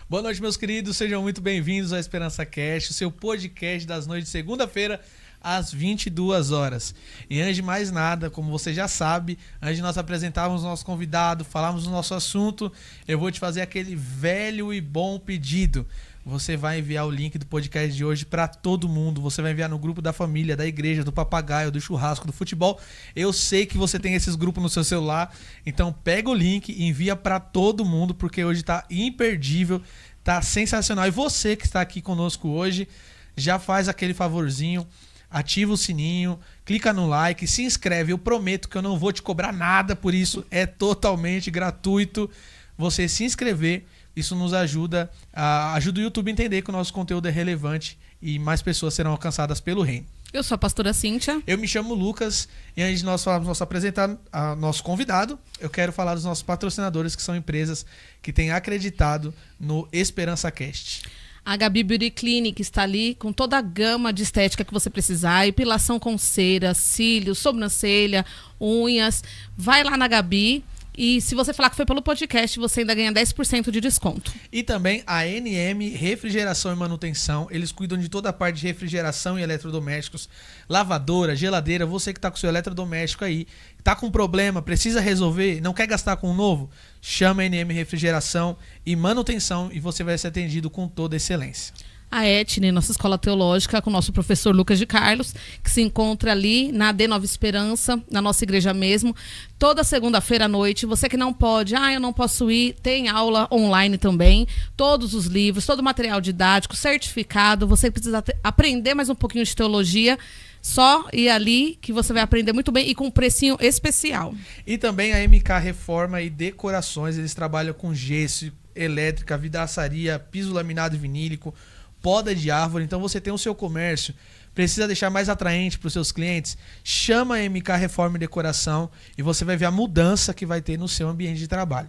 Boa noite, meus queridos. Sejam muito bem-vindos ao Esperança Cast, o seu podcast das noites de segunda-feira, às 22 horas. E antes de mais nada, como você já sabe, antes de nós apresentarmos o nosso convidado, falarmos do nosso assunto, eu vou te fazer aquele velho e bom pedido. Você vai enviar o link do podcast de hoje para todo mundo. Você vai enviar no grupo da família, da igreja, do papagaio, do churrasco, do futebol. Eu sei que você tem esses grupos no seu celular. Então pega o link e envia para todo mundo, porque hoje tá imperdível, tá sensacional. E você que está aqui conosco hoje, já faz aquele favorzinho, ativa o sininho, clica no like, se inscreve. Eu prometo que eu não vou te cobrar nada por isso. É totalmente gratuito você se inscrever. Isso nos ajuda o YouTube a entender que o nosso conteúdo é relevante e mais pessoas serão alcançadas pelo reino. Eu sou a pastora Cíntia. Eu me chamo Lucas e antes de nós apresentar nosso convidado, eu quero falar dos nossos patrocinadores, que são empresas que têm acreditado no Esperança Cast. A Gabi Beauty Clinic está ali com toda a gama de estética que você precisar, epilação com cera, cílios, sobrancelha, unhas. Vai lá na Gabi. E se você falar que foi pelo podcast, você ainda ganha 10% de desconto. E também a NM Refrigeração e Manutenção. Eles cuidam de toda a parte de refrigeração e eletrodomésticos. Lavadora, geladeira, você que está com o seu eletrodoméstico aí, está com problema, precisa resolver, não quer gastar com um novo? Chama a NM Refrigeração e Manutenção e você vai ser atendido com toda excelência. A Etne, nossa escola teológica, com o nosso professor Lucas de Carlos, que se encontra ali na AD Nova Esperança, na nossa igreja mesmo, toda segunda-feira à noite. Você que não pode, eu não posso ir, tem aula online também, todos os livros, todo o material didático, certificado. Você precisa aprender mais um pouquinho de teologia, só ir ali que você vai aprender muito bem e com um precinho especial. E também a MK Reforma e Decorações, eles trabalham com gesso, elétrica, vidraçaria, piso laminado e vinílico, poda de árvore. Então você tem o seu comércio, precisa deixar mais atraente para os seus clientes, chama a MK Reforma e Decoração e você vai ver a mudança que vai ter no seu ambiente de trabalho.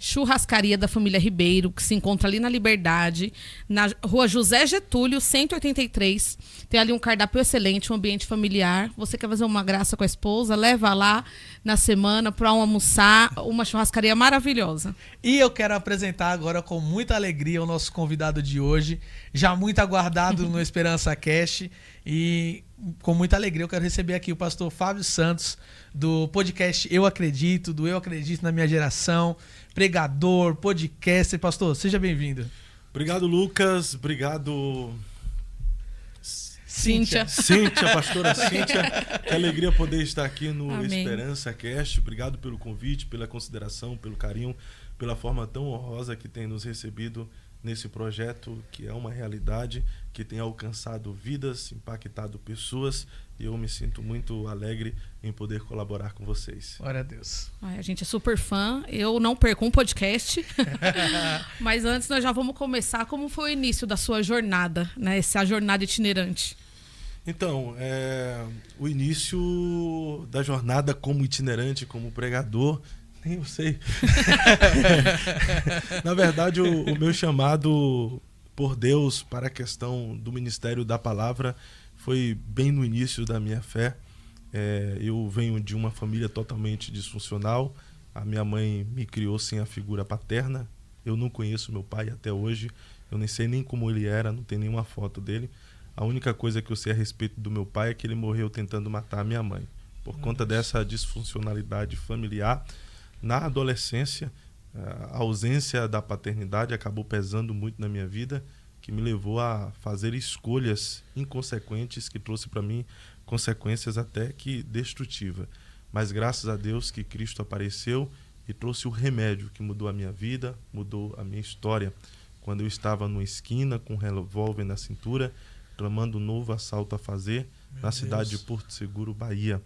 Churrascaria da família Ribeiro, que se encontra ali na Liberdade, na rua José Getúlio, 183. Tem ali um cardápio excelente, um ambiente familiar. Você quer fazer uma graça com a esposa? Leva lá na semana para almoçar, uma churrascaria maravilhosa. E eu quero apresentar agora com muita alegria o nosso convidado de hoje, já muito aguardado no Esperança Cast. E com muita alegria eu quero receber aqui o pastor Fábio Santos, do podcast Eu Acredito, do Eu Acredito na Minha Geração, pregador, podcaster. Pastor, seja bem-vindo. Obrigado, Lucas. Obrigado, Cíntia, pastora Cíntia. Que alegria poder estar aqui no Amém. Esperança Cast. Obrigado pelo convite, pela consideração, pelo carinho, pela forma tão honrosa que tem nos recebido nesse projeto, que é uma realidade, que tem alcançado vidas, impactado pessoas, e eu me sinto muito alegre em poder colaborar com vocês. Glória a Deus. A gente é super fã, eu não perco um podcast. Mas antes nós já vamos começar. Como foi o início da sua jornada, né? Essa jornada itinerante? Então, o início da jornada como itinerante, como pregador, nem eu sei. Na verdade, o meu chamado por Deus para a questão do ministério da palavra foi bem no início da minha fé. Eu venho de uma família totalmente disfuncional. A minha mãe me criou sem a figura paterna. Eu não conheço meu pai até hoje. Eu nem sei nem como ele era, não tem nenhuma foto dele. A única coisa que eu sei a respeito do meu pai é que ele morreu tentando matar a minha mãe. Por conta dessa disfuncionalidade familiar, na adolescência, a ausência da paternidade acabou pesando muito na minha vida, que me levou a fazer escolhas inconsequentes que trouxe para mim consequências até que destrutivas. Mas graças a Deus que Cristo apareceu e trouxe o remédio que mudou a minha vida, mudou a minha história. Quando eu estava numa esquina com um revólver na cintura, tramando um novo assalto a fazer na cidade de Porto Seguro, Bahia.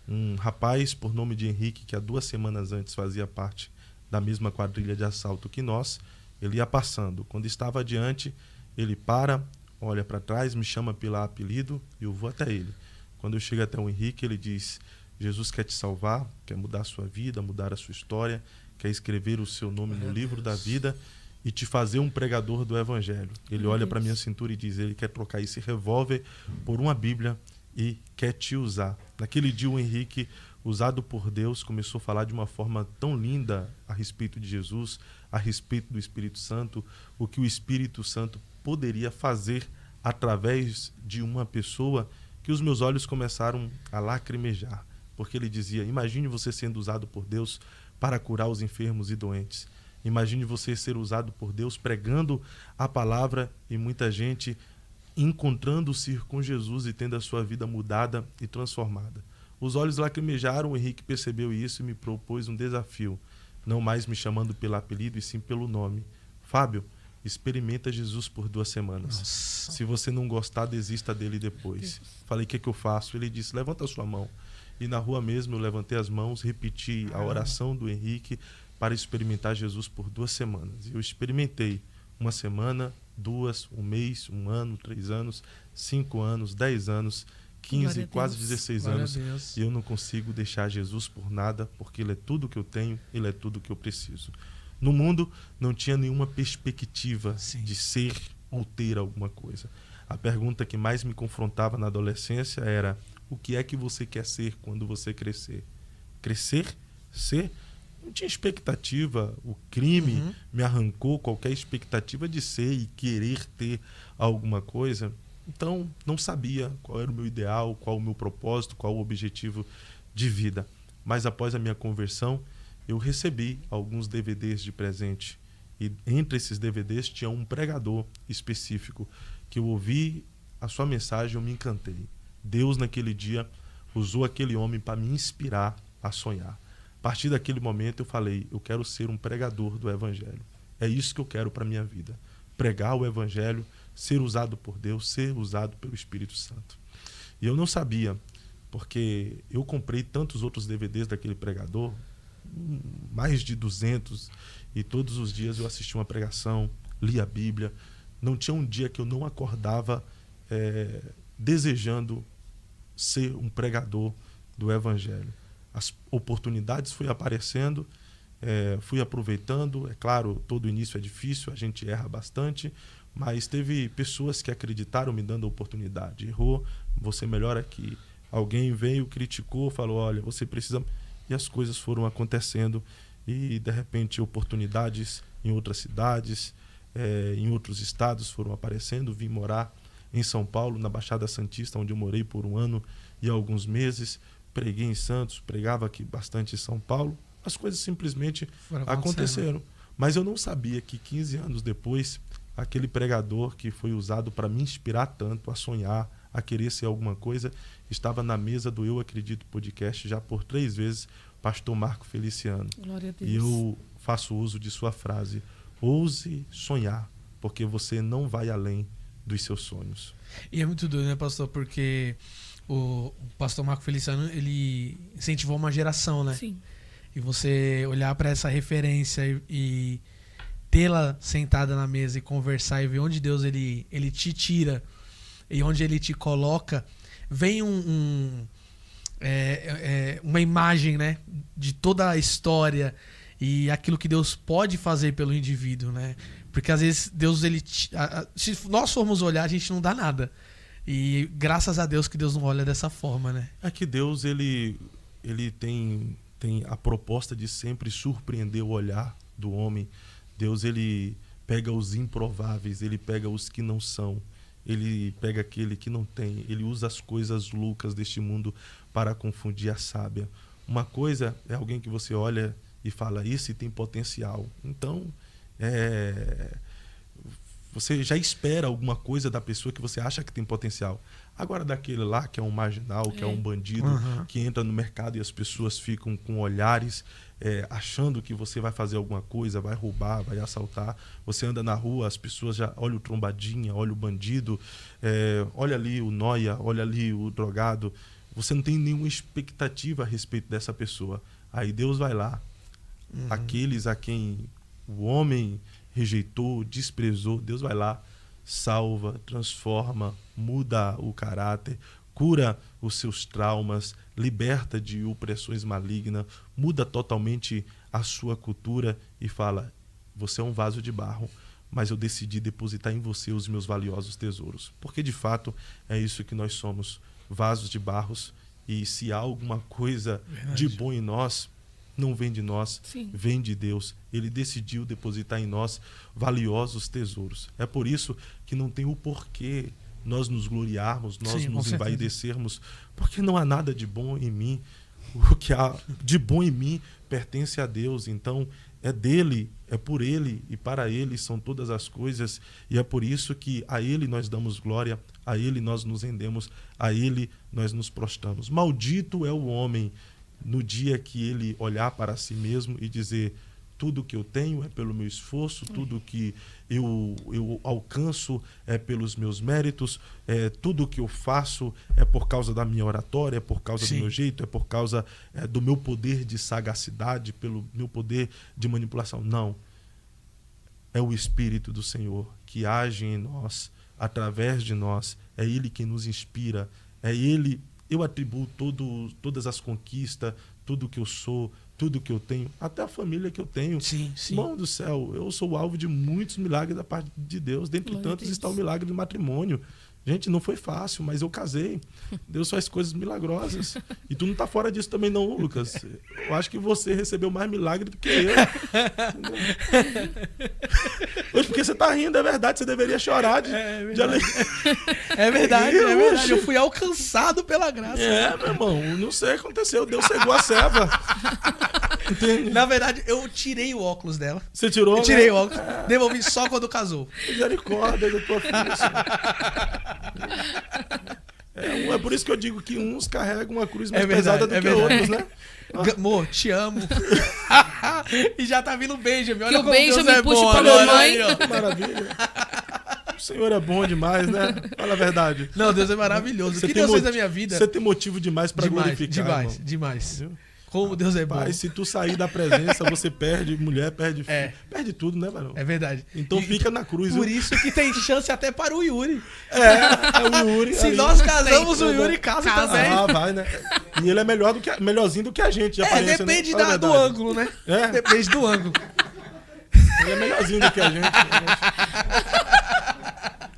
Um rapaz por nome de Henrique, que há 2 semanas antes fazia parte da mesma quadrilha de assalto que nós, ele ia passando. Quando estava adiante, ele para, olha para trás, me chama pelo apelido e eu vou até ele. Quando eu chego até o Henrique, ele diz: Jesus quer te salvar, quer mudar a sua vida, mudar a sua história, quer escrever o seu nome no livro da vida e te fazer um pregador do evangelho. Ele olha para minha cintura e diz: ele quer trocar esse revólver por uma Bíblia e quer te usar. Naquele dia o Henrique, usado por Deus, começou a falar de uma forma tão linda a respeito de Jesus, a respeito do Espírito Santo, o que o Espírito Santo poderia fazer através de uma pessoa, que os meus olhos começaram a lacrimejar, porque ele dizia: imagine você sendo usado por Deus para curar os enfermos e doentes. Imagine você ser usado por Deus pregando a palavra e muita gente encontrando-se com Jesus e tendo a sua vida mudada e transformada. Os olhos lacrimejaram, o Henrique percebeu isso e me propôs um desafio, não mais me chamando pelo apelido e sim pelo nome. Fábio, experimenta Jesus por 2 semanas. Nossa. Se você não gostar, desista dele depois. Falei: o que eu faço? Ele disse: levanta a sua mão. E na rua mesmo eu levantei as mãos, repeti a oração do Henrique para experimentar Jesus por 2 semanas. E eu experimentei 1 semana, 2, 1 mês, 1 ano, 3 anos, 5 anos, 10 anos, 15, quase 16 anos. E eu não consigo deixar Jesus por nada, porque Ele é tudo que eu tenho, Ele é tudo que eu preciso. No mundo não tinha nenhuma perspectiva de ser ou ter alguma coisa. A pergunta que mais me confrontava na adolescência era: o que é que você quer ser quando você crescer? Crescer? Ser? Não tinha expectativa. O crime me arrancou qualquer expectativa de ser e querer ter alguma coisa. Então, não sabia qual era o meu ideal, qual o meu propósito, qual o objetivo de vida. Mas após a minha conversão, eu recebi alguns DVDs de presente. E entre esses DVDs tinha um pregador específico, que eu ouvi a sua mensagem e eu me encantei. Deus, naquele dia, usou aquele homem para me inspirar a sonhar. A partir daquele momento eu falei: eu quero ser um pregador do Evangelho. É isso que eu quero para a minha vida. Pregar o Evangelho, ser usado por Deus, ser usado pelo Espírito Santo. E eu não sabia, porque eu comprei tantos outros DVDs daquele pregador, mais de 200, e todos os dias eu assistia uma pregação, lia a Bíblia. Não tinha um dia que eu não acordava desejando ser um pregador do Evangelho. As oportunidades foram aparecendo, fui aproveitando. É claro, todo início é difícil, a gente erra bastante, mas teve pessoas que acreditaram me dando a oportunidade. Errou, você melhora aqui. Alguém veio, criticou, falou: olha, você precisa... E as coisas foram acontecendo e, de repente, oportunidades em outras cidades, em outros estados foram aparecendo. Vim morar em São Paulo, na Baixada Santista, onde eu morei por 1 ano e alguns meses. Preguei em Santos, pregava aqui bastante em São Paulo. As coisas simplesmente aconteceram. Mas eu não sabia que 15 anos depois, aquele pregador que foi usado para me inspirar tanto a sonhar, a querer ser alguma coisa, estava na mesa do Eu Acredito Podcast já por 3 vezes, pastor Marco Feliciano. Glória a Deus. E eu faço uso de sua frase: ouse sonhar, porque você não vai além dos seus sonhos. E é muito doido, né, pastor? Porque o pastor Marco Feliciano, ele incentivou uma geração, né? Sim. E você olhar para essa referência e tê-la sentada na mesa e conversar e ver onde Deus ele te tira e onde ele te coloca, vem uma imagem, né, de toda a história e aquilo que Deus pode fazer pelo indivíduo, né? Porque às vezes Deus, se nós formos olhar, a gente não dá nada. E graças a Deus que Deus não olha dessa forma, né? É que Deus ele tem a proposta de sempre surpreender o olhar do homem. Deus, ele pega os improváveis, ele pega os que não são, ele pega aquele que não tem, ele usa as coisas loucas deste mundo para confundir a sábia. Uma coisa é alguém que você olha e fala: esse tem potencial. Então, você já espera alguma coisa da pessoa que você acha que tem potencial. Agora, daquele lá que é um marginal, que é um bandido, que entra no mercado e as pessoas ficam com olhares achando que você vai fazer alguma coisa, vai roubar, vai assaltar. Você anda na rua, as pessoas já olham o trombadinha, olham o bandido, olha ali o nóia, olha ali o drogado. Você não tem nenhuma expectativa a respeito dessa pessoa. Aí Deus vai lá. Aqueles a quem o homem rejeitou, desprezou, Deus vai lá, salva, transforma, muda o caráter, cura os seus traumas, liberta de opressões malignas, muda totalmente a sua cultura e fala: você é um vaso de barro, mas eu decidi depositar em você os meus valiosos tesouros. Porque de fato é isso que nós somos. vasos de barros, e se há alguma coisa de bom em nós, não vem de nós, Sim. vem de Deus. Ele decidiu depositar em nós valiosos tesouros. É por isso que não tem o porquê nós nos gloriarmos, nós nos envaidecermos, porque não há nada de bom em mim. O que há de bom em mim pertence a Deus. Então, é dele, é por ele e para ele são todas as coisas. E é por isso que a ele nós damos glória, a ele nós nos rendemos, a ele nós nos prostramos. Maldito é o homem no dia que ele olhar para si mesmo e dizer: tudo que eu tenho é pelo meu esforço, tudo que eu alcanço é pelos meus méritos, tudo que eu faço é por causa da minha oratória, é por causa do meu jeito, é por causa do meu poder de sagacidade, pelo meu poder de manipulação. Não. É o Espírito do Senhor que age em nós, através de nós. É Ele quem nos inspira. É Ele. Eu atribuo todas as conquistas, tudo que eu sou, tudo que eu tenho, até a família que eu tenho. Sim. Irmão do céu, eu sou alvo de muitos milagres da parte de Deus. Dentre tantos está o milagre do matrimônio. Gente, não foi fácil, mas eu casei. Deus faz coisas milagrosas. E tu não tá fora disso também não, Lucas. Eu acho que você recebeu mais milagre do que eu. Hoje, porque você tá rindo, é verdade. Você deveria chorar de alegria. É verdade, é verdade. Eu fui alcançado pela graça. Meu irmão, não sei o que aconteceu. Deus cegou a serva. Entende? Na verdade, eu tirei o óculos dela. Você tirou? Eu tirei o óculos. Devolvi só quando casou. Misericórdia da tua filha. É por isso que eu digo que uns carregam uma cruz mais pesada do que outros, né? Amor, te amo. E já tá vindo o Benjamin. Olha que o como Benjamin Deus é puxa bom pra agora, mamãe. aí, ó. Que maravilha. O Senhor é bom demais, né? Fala a verdade. Não, Deus é maravilhoso. O que Deus fez na minha vida? Você tem motivo demais pra glorificar, demais. Como Deus é bom. Pai, se tu sair da presença, você perde mulher, perde filho. Perde tudo, né, varão? É verdade. Então fica na cruz. Por isso que tem chance até para o Yuri. É o Yuri. Se nós casamos, o Yuri casa também. Ah, vai, né? E ele é melhorzinho do que a gente. De aparência, depende né? do ângulo, né? Depende do ângulo. Ele é melhorzinho do que a gente.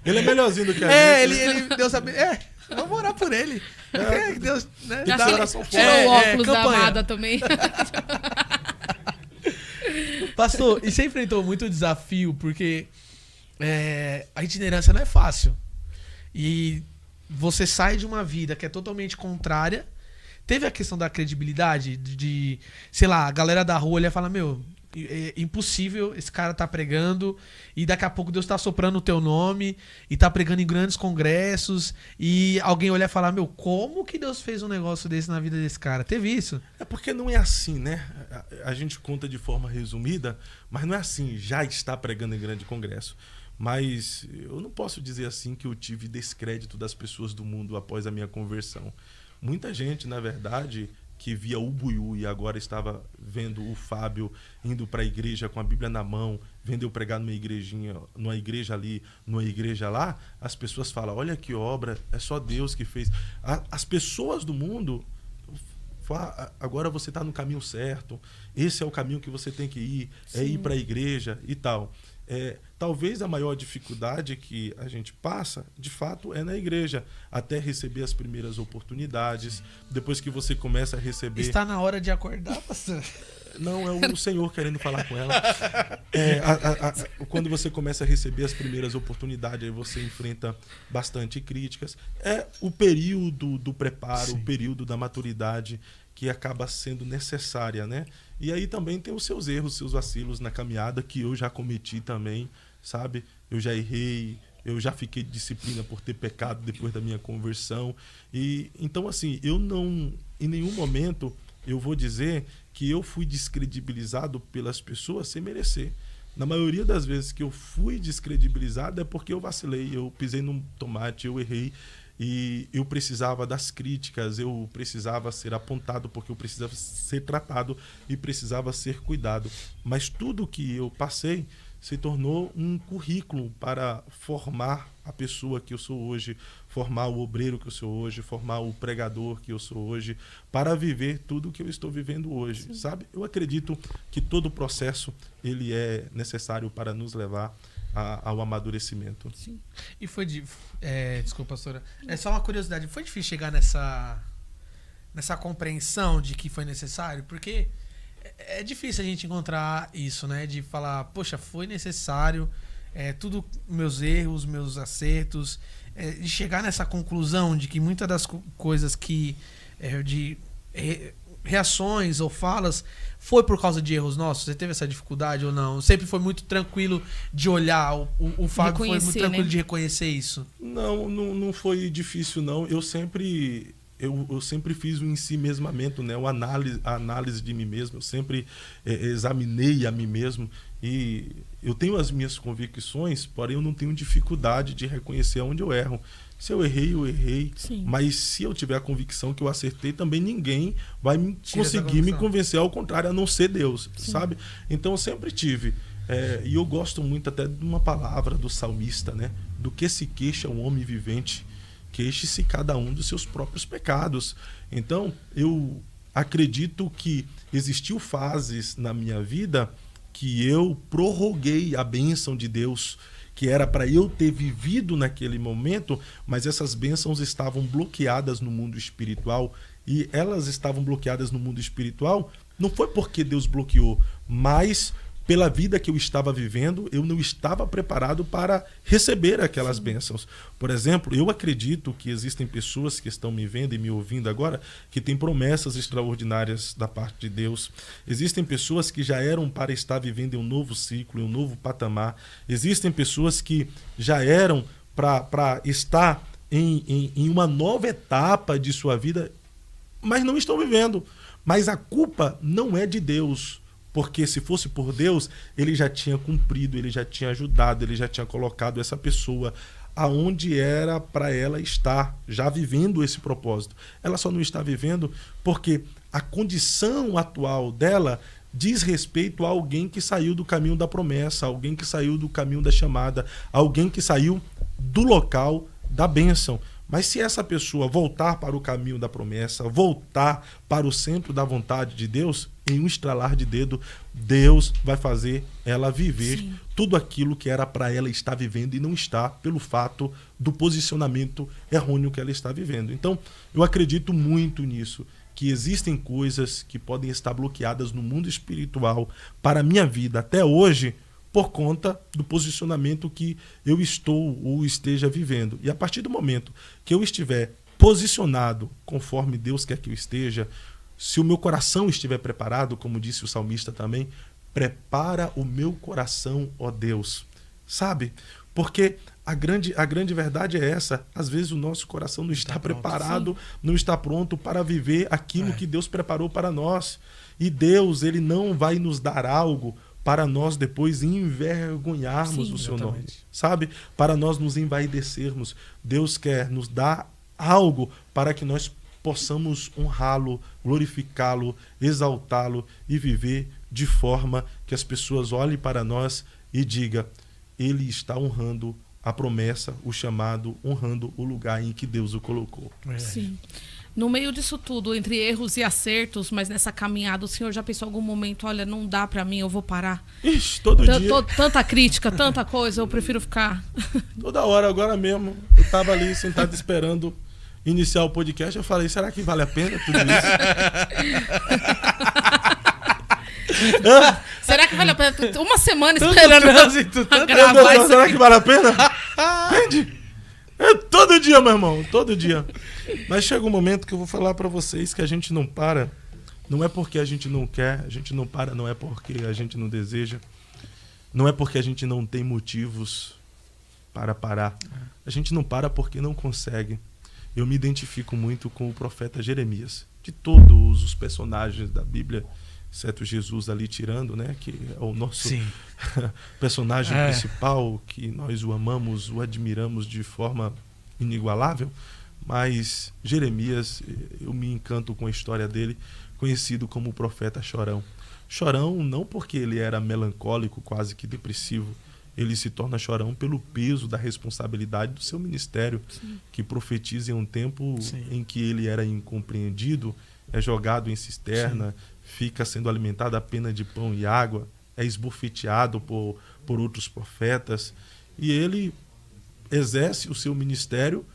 Ele é melhorzinho do que a gente. Ele Deus sabe. Vamos orar por ele. Deus, né? Já tirou o óculos da amada também. Pastor, e você enfrentou muito desafio, porque a itinerância não é fácil. E você sai de uma vida que é totalmente contrária. Teve a questão da credibilidade, de sei lá, a galera da rua olha e fala: meu, é impossível, esse cara tá pregando e daqui a pouco Deus tá soprando o teu nome e tá pregando em grandes congressos e alguém olhar e falar: meu, como que Deus fez um negócio desse na vida desse cara? Teve isso? É porque não é assim, né? A gente conta de forma resumida, mas não é assim, já está pregando em grande congresso. Mas eu não posso dizer assim que eu tive descrédito das pessoas do mundo após a minha conversão. Muita gente, na verdade, que via o Buiú e agora estava vendo o Fábio indo para a igreja com a Bíblia na mão, vendo eu pregar numa igrejinha, numa igreja ali, numa igreja lá, as pessoas falam: olha que obra, é só Deus que fez. As pessoas do mundo falam: agora você está no caminho certo, esse é o caminho que você tem que ir, é ir para a igreja e tal. Talvez a maior dificuldade que a gente passa, de fato, é na igreja, até receber as primeiras oportunidades. Depois que você começa a receber... Está na hora de acordar, pastor? Não, é o Senhor querendo falar com ela. Quando você começa a receber as primeiras oportunidades, aí você enfrenta bastante críticas. É o período do preparo, o período da maturidade que acaba sendo necessária, né? E aí também tem os seus erros, seus vacilos na caminhada, que eu já cometi também, sabe? Eu já errei, eu já fiquei de disciplina por ter pecado depois da minha conversão. E então, assim, eu não, em nenhum momento, eu vou dizer que eu fui descredibilizado pelas pessoas sem merecer. Na maioria das vezes que eu fui descredibilizado é porque eu vacilei, eu pisei num tomate, eu errei. E eu precisava das críticas, eu precisava ser apontado porque eu precisava ser tratado e precisava ser cuidado. Mas tudo que eu passei se tornou um currículo para formar a pessoa que eu sou hoje, formar o obreiro que eu sou hoje, formar o pregador que eu sou hoje, para viver tudo que eu estou vivendo hoje, sabe? Eu acredito que todo o processo ele é necessário para nos levar ao amadurecimento. Sim. E foi desculpa, pastora. É só uma curiosidade. Foi difícil chegar nessa compreensão de que foi necessário? Porque é difícil a gente encontrar isso, né? De falar, poxa, foi necessário, tudo meus erros, meus acertos, de chegar nessa conclusão de que muitas das coisas que reações ou falas foi por causa de erros nossos? Você teve essa dificuldade ou não? Sempre foi muito tranquilo de olhar, o Fábio foi muito tranquilo, né, de reconhecer isso? Não foi difícil, não. Eu sempre fiz o ensimesmamento, né? A análise de mim mesmo. Eu sempre examinei a mim mesmo. E eu tenho as minhas convicções, porém eu não tenho dificuldade de reconhecer onde eu erro. Se eu errei, eu errei. Sim. Mas se eu tiver a convicção que eu acertei, também ninguém vai conseguir me convencer, ao contrário, a não ser Deus, sabe? Então eu sempre tive. E eu gosto muito até de uma palavra do salmista, né? Do que se queixa o homem vivente, queixe-se cada um dos seus próprios pecados. Então eu acredito que existiu fases na minha vida que eu prorroguei a bênção de Deus, que era para eu ter vivido naquele momento, mas essas bênçãos estavam bloqueadas no mundo espiritual. E elas estavam bloqueadas no mundo espiritual não foi porque Deus bloqueou, mas pela vida que eu estava vivendo, eu não estava preparado para receber aquelas bênçãos. Por exemplo, eu acredito que existem pessoas que estão me vendo e me ouvindo agora que têm promessas extraordinárias da parte de Deus. Existem pessoas que já eram para estar vivendo em um novo ciclo, em um novo patamar. Existem pessoas que já eram para estar em uma nova etapa de sua vida, mas não estão vivendo. Mas a culpa não é de Deus. Porque se fosse por Deus, ele já tinha cumprido, ele já tinha ajudado, ele já tinha colocado essa pessoa aonde era para ela estar, já vivendo esse propósito. Ela só não está vivendo porque a condição atual dela diz respeito a alguém que saiu do caminho da promessa, alguém que saiu do caminho da chamada, alguém que saiu do local da bênção. Mas se essa pessoa voltar para o caminho da promessa, voltar para o centro da vontade de Deus, em um estralar de dedo, Deus vai fazer ela viver tudo aquilo que era para ela estar vivendo e não está, pelo fato do posicionamento errôneo que ela está vivendo. Então, eu acredito muito nisso, que existem coisas que podem estar bloqueadas no mundo espiritual para a minha vida até hoje, por conta do posicionamento que eu estou ou esteja vivendo. E a partir do momento que eu estiver posicionado conforme Deus quer que eu esteja, se o meu coração estiver preparado, como disse o salmista também, prepara o meu coração, ó Deus. Sabe? Porque a grande verdade é essa. Às vezes o nosso coração não está preparado, não está pronto para viver aquilo que Deus preparou para nós. E Deus, ele não vai nos dar algo para nós depois envergonharmos o seu nome, sabe? Para nós nos envaidecermos. Deus quer nos dar algo para que nós possamos honrá-lo, glorificá-lo, exaltá-lo e viver de forma que as pessoas olhem para nós e digam: ele está honrando a promessa, o chamado, honrando o lugar em que Deus o colocou. Sim. No meio disso tudo, entre erros e acertos, mas nessa caminhada, o senhor já pensou em algum momento, olha, não dá pra mim, eu vou parar? Ixi, todo dia. Tanta crítica, tanta coisa, eu prefiro ficar. Toda hora, agora mesmo. Eu tava ali sentado esperando iniciar o podcast, eu falei, será que vale a pena tudo isso? Será que vale a pena? Uma semana esperando a gravar isso. Será que vale a pena? Entende? Todo dia, meu irmão, todo dia. Mas chega um momento que eu vou falar para vocês que a gente não para. Não é porque a gente não quer, a gente não para, não é porque a gente não deseja. Não é porque a gente não tem motivos para parar. A gente não para porque não consegue. Eu me identifico muito com o profeta Jeremias. De todos os personagens da Bíblia, exceto Jesus ali tirando, né, que é o nosso personagem principal, que nós o amamos, o admiramos de forma inigualável, mas Jeremias, eu me encanto com a história dele, conhecido como o profeta Chorão. Chorão não porque ele era melancólico, quase que depressivo, ele se torna chorão pelo peso da responsabilidade do seu ministério, que profetiza em um tempo em que ele era incompreendido, é jogado em cisterna, fica sendo alimentado apenas de pão e água. é esbofeteado por outros profetas, e ele exerce o seu ministério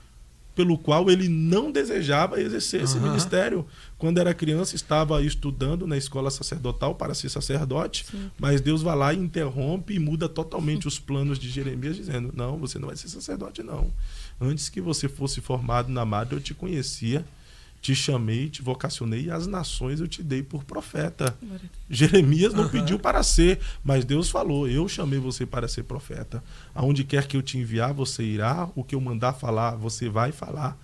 pelo qual ele não desejava exercer esse ministério. Quando era criança, estava estudando na escola sacerdotal para ser sacerdote, mas Deus vai lá e interrompe e muda totalmente os planos de Jeremias, dizendo, não, você não vai ser sacerdote, não. Antes que você fosse formado na madre, eu te conhecia, te chamei, te vocacionei, e as nações eu te dei por profeta. Jeremias não pediu para ser, mas Deus falou, eu chamei você para ser profeta. Aonde quer que eu te enviar, você irá, o que eu mandar falar, você vai falar.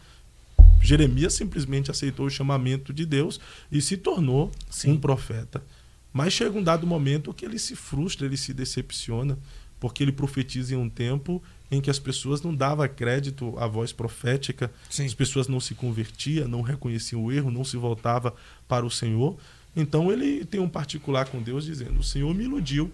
Jeremias simplesmente aceitou o chamamento de Deus e se tornou um profeta. Mas chega um dado momento que ele se frustra, ele se decepciona, porque ele profetiza em um tempo em que as pessoas não davam crédito à voz profética, as pessoas não se convertiam, não reconheciam o erro, não se voltavam para o Senhor. Então ele tem um particular com Deus dizendo, o Senhor me iludiu,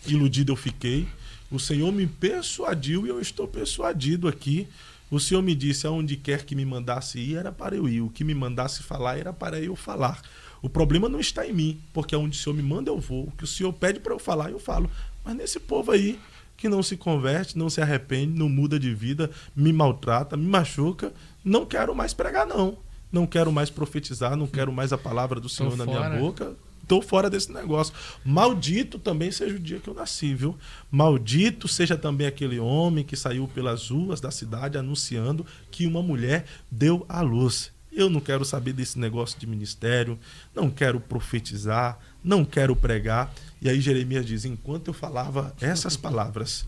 iludido eu fiquei, o Senhor me persuadiu e eu estou persuadido aqui. O Senhor me disse, aonde quer que me mandasse ir, era para eu ir, o que me mandasse falar, era para eu falar. O problema não está em mim, porque aonde o Senhor me manda eu vou, o que o Senhor pede para eu falar, eu falo. Mas nesse povo aí, que não se converte, não se arrepende, não muda de vida, me maltrata, me machuca, não quero mais pregar, não. Não quero mais profetizar, não quero mais a palavra do Senhor na minha boca. Estou fora desse negócio. Maldito também seja o dia que eu nasci, viu? Maldito seja também aquele homem que saiu pelas ruas da cidade anunciando que uma mulher deu à luz. Eu não quero saber desse negócio de ministério, não quero profetizar, não quero pregar. E aí Jeremias diz, enquanto eu falava essas palavras,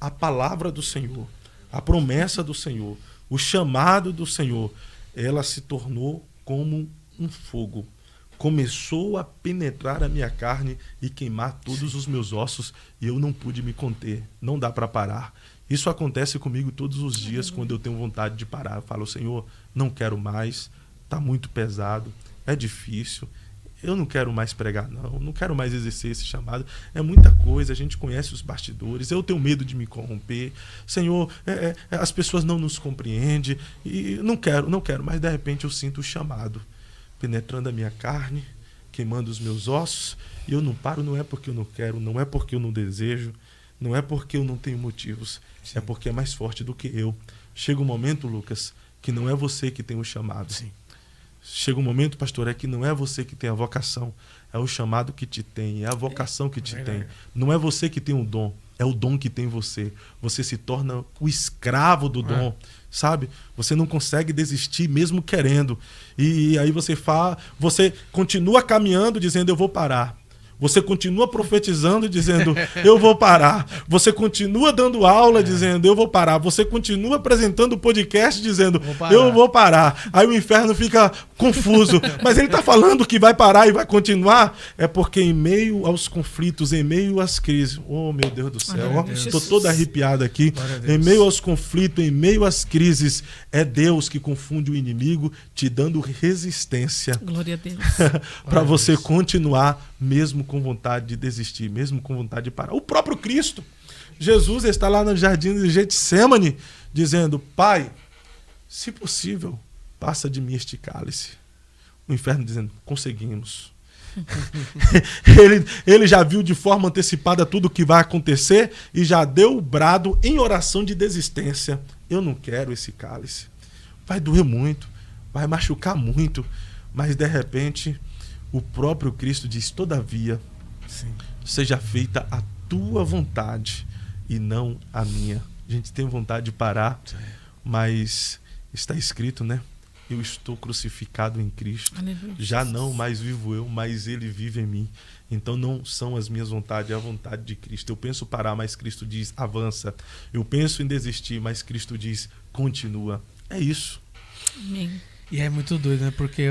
a palavra do Senhor, a promessa do Senhor, o chamado do Senhor, ela se tornou como um fogo. Começou a penetrar a minha carne e queimar todos os meus ossos e eu não pude me conter. Não dá para parar. Isso acontece comigo todos os dias quando eu tenho vontade de parar. Eu falo, Senhor, não quero mais, está muito pesado, é difícil. Eu não quero mais pregar, não quero mais exercer esse chamado. É muita coisa, a gente conhece os bastidores, eu tenho medo de me corromper. Senhor, as pessoas não nos compreendem, e não quero, mas de repente eu sinto o chamado penetrando a minha carne, queimando os meus ossos, e eu não paro, não é porque eu não quero, não é porque eu não desejo, não é porque eu não tenho motivos, é porque é mais forte do que eu. Chega um momento, Lucas, que não é você que tem o chamado. Chega um momento, pastor, é que não é você que tem a vocação, é o chamado que te tem, é a vocação que te tem. Não é você que tem o dom, é o dom que tem você. Você se torna o escravo do dom, sabe? Você não consegue desistir mesmo querendo. E aí você continua caminhando dizendo, eu vou parar. Você continua profetizando dizendo, eu vou parar. Você continua dando aula dizendo, eu vou parar. Você continua apresentando o podcast dizendo, eu vou parar. Aí o inferno fica confuso. Mas ele está falando que vai parar e vai continuar? É porque em meio aos conflitos, em meio às crises, oh meu Deus do céu, estou todo arrepiado aqui. Em meio aos conflitos, em meio às crises, é Deus que confunde o inimigo, te dando resistência. Glória a Deus. Para você continuar mesmo com vontade de desistir, mesmo com vontade de parar. O próprio Cristo, Jesus está lá no jardim de Getsemane, dizendo, Pai, se possível, passa de mim este cálice. O inferno dizendo, conseguimos. ele já viu de forma antecipada tudo o que vai acontecer e já deu o brado em oração de desistência. Eu não quero esse cálice. Vai doer muito, vai machucar muito, mas de repente o próprio Cristo diz, todavia, seja feita a tua vontade e não a minha. A gente tem vontade de parar, mas está escrito, né? Eu estou crucificado em Cristo. Aleluia. Já não mais vivo eu, mas Ele vive em mim. Então não são as minhas vontades, é a vontade de Cristo. Eu penso parar, mas Cristo diz, avança. Eu penso em desistir, mas Cristo diz, continua. É isso. Amém. E é muito doido, né? Porque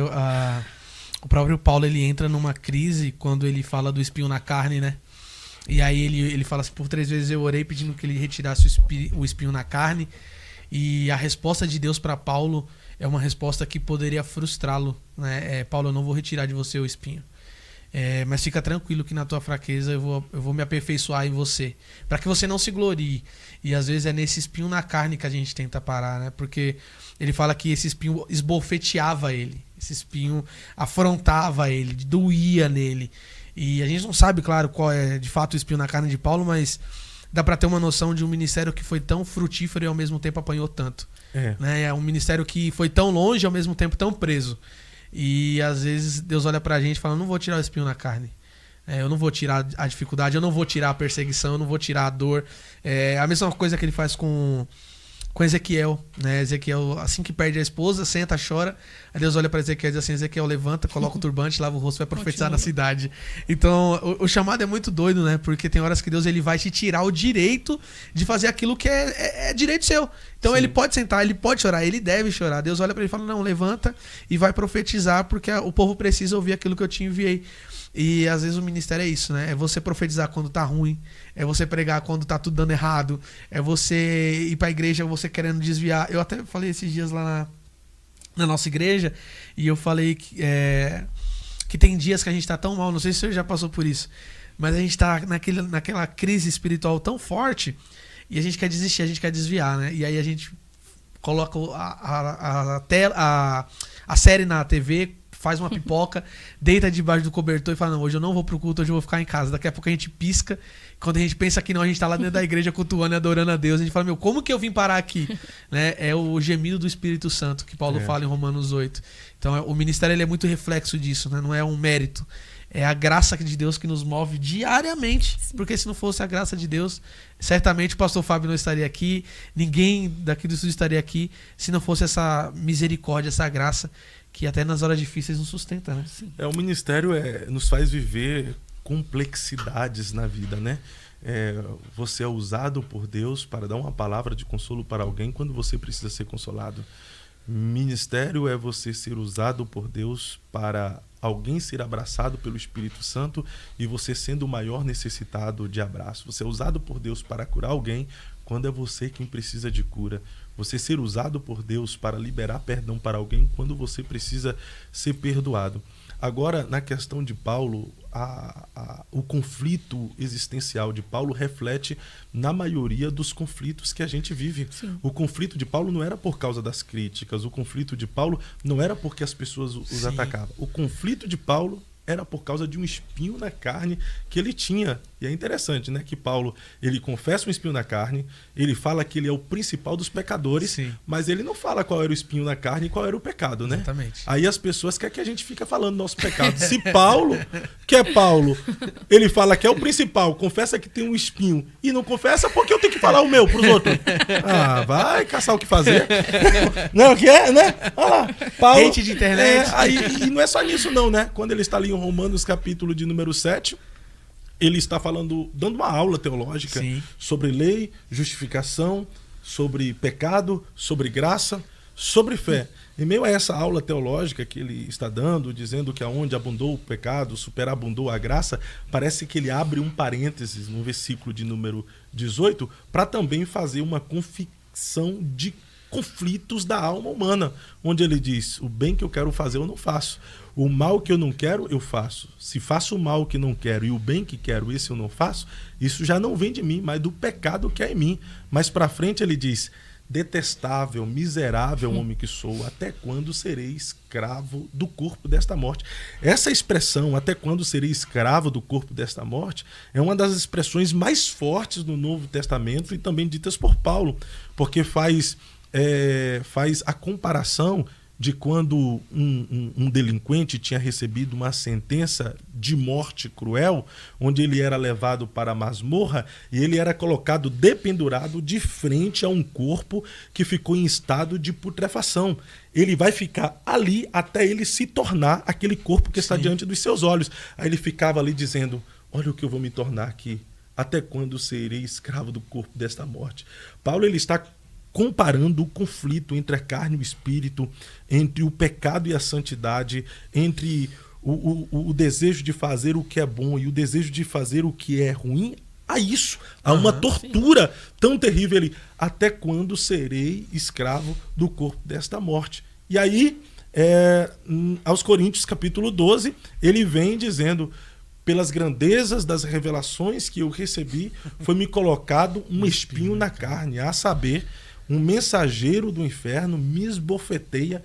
o próprio Paulo, ele entra numa crise quando ele fala do espinho na carne, né? E aí ele fala assim, por 3 vezes eu orei pedindo que ele retirasse o espinho na carne. E a resposta de Deus para Paulo é uma resposta que poderia frustrá-lo, né? Paulo, eu não vou retirar de você o espinho. Mas fica tranquilo que na tua fraqueza eu vou me aperfeiçoar em você, para que você não se glorie. E às vezes é nesse espinho na carne que a gente tenta parar, né? Porque ele fala que esse espinho esbofeteava ele, esse espinho afrontava ele, doía nele. E a gente não sabe, claro, qual é de fato o espinho na carne de Paulo, mas dá para ter uma noção de um ministério que foi tão frutífero e ao mesmo tempo apanhou tanto. Né? É um ministério que foi tão longe e ao mesmo tempo tão preso. E às vezes Deus olha pra gente e fala, não vou tirar o espinho na carne. Eu não vou tirar a dificuldade, eu não vou tirar a perseguição, eu não vou tirar a dor. É a mesma coisa que ele faz com Ezequiel, né? Ezequiel, assim que perde a esposa, senta, chora. Aí Deus olha para Ezequiel e diz assim, Ezequiel, levanta, coloca o turbante, lava o rosto, vai profetizar na cidade. Então, o chamado é muito doido, né? Porque tem horas que Deus ele vai te tirar o direito de fazer aquilo que é direito seu. Então, Sim. Ele pode sentar, ele pode chorar, ele deve chorar. Deus olha para ele e fala, não, levanta e vai profetizar, porque o povo precisa ouvir aquilo que eu te enviei. E às vezes o ministério é isso, né? É você profetizar quando tá ruim, é você pregar quando tá tudo dando errado, é você ir pra igreja você querendo desviar. Eu até falei esses dias lá na nossa igreja, e eu falei que tem dias que a gente tá tão mal, não sei se você já passou por isso, mas a gente tá naquela crise espiritual tão forte, e a gente quer desistir, a gente quer desviar, né? E aí a gente coloca a série na TV, faz uma pipoca, deita debaixo do cobertor e fala, não, hoje eu não vou pro culto, hoje eu vou ficar em casa. Daqui a pouco a gente pisca, quando a gente pensa que não, a gente tá lá dentro da igreja cultuando e adorando a Deus, a gente fala, meu, como que eu vim parar aqui? Né? É o gemido do Espírito Santo, que Paulo fala em Romanos 8. Então o ministério ele é muito reflexo disso, né? Não é um mérito. É a graça de Deus que nos move diariamente, porque se não fosse a graça de Deus, certamente o pastor Fábio não estaria aqui, ninguém daqui do estúdio estaria aqui, se não fosse essa misericórdia, essa graça, que até nas horas difíceis nos sustenta, né? O ministério nos faz viver complexidades na vida, né? Você é usado por Deus para dar uma palavra de consolo para alguém quando você precisa ser consolado. Ministério é você ser usado por Deus para alguém ser abraçado pelo Espírito Santo e você sendo o maior necessitado de abraço. Você é usado por Deus para curar alguém quando é você quem precisa de cura. Você ser usado por Deus para liberar perdão para alguém quando você precisa ser perdoado. Agora, na questão de Paulo, o conflito existencial de Paulo reflete na maioria dos conflitos que a gente vive. Sim. O conflito de Paulo não era por causa das críticas, o conflito de Paulo não era porque as pessoas os atacavam. O conflito de Paulo era por causa de um espinho na carne que ele tinha. E é interessante, né, que Paulo, ele confessa um espinho na carne, ele fala que ele é o principal dos pecadores, Sim. mas ele não fala qual era o espinho na carne e qual era o pecado, né? Exatamente. Aí as pessoas querem que a gente fica falando nosso pecado. Se Paulo, que é Paulo, ele fala que é o principal, confessa que tem um espinho e não confessa, porque eu tenho que falar o meu pros outros? Ah, vai caçar o que fazer. Não, o que é, né? Olha lá. Paulo, hate de internet. E não é só nisso não, né? Quando ele está ali em Romanos capítulo de número 7, ele está falando, dando uma aula teológica Sim. sobre lei, justificação, sobre pecado, sobre graça, sobre fé. Em meio a essa aula teológica que ele está dando, dizendo que aonde abundou o pecado, superabundou a graça, parece que ele abre um parênteses no versículo de número 18 para também fazer uma confissão de conflitos da alma humana, onde ele diz, o bem que eu quero fazer eu não faço, o mal que eu não quero eu faço, se faço o mal que não quero e o bem que quero esse eu não faço, isso já não vem de mim, mas do pecado que é em mim. Mas para frente ele diz, detestável, miserável homem que sou, até quando serei escravo do corpo desta morte? Essa expressão, até quando serei escravo do corpo desta morte, é uma das expressões mais fortes no Novo Testamento e também ditas por Paulo, porque faz a comparação de quando um delinquente tinha recebido uma sentença de morte cruel, onde ele era levado para a masmorra e ele era colocado dependurado de frente a um corpo que ficou em estado de putrefação. Ele vai ficar ali até ele se tornar aquele corpo que está diante dos seus olhos. Aí ele ficava ali dizendo, olha o que eu vou me tornar aqui. Até quando serei escravo do corpo desta morte? Paulo ele está comparando o conflito entre a carne e o espírito, entre o pecado e a santidade, entre o desejo de fazer o que é bom e o desejo de fazer o que é ruim, a isso, a uma tortura tão terrível. Ele, até quando serei escravo do corpo desta morte? E aí, aos Coríntios capítulo 12, ele vem dizendo, pelas grandezas das revelações que eu recebi, foi-me colocado um espinho na carne, a saber, um mensageiro do inferno me esbofeteia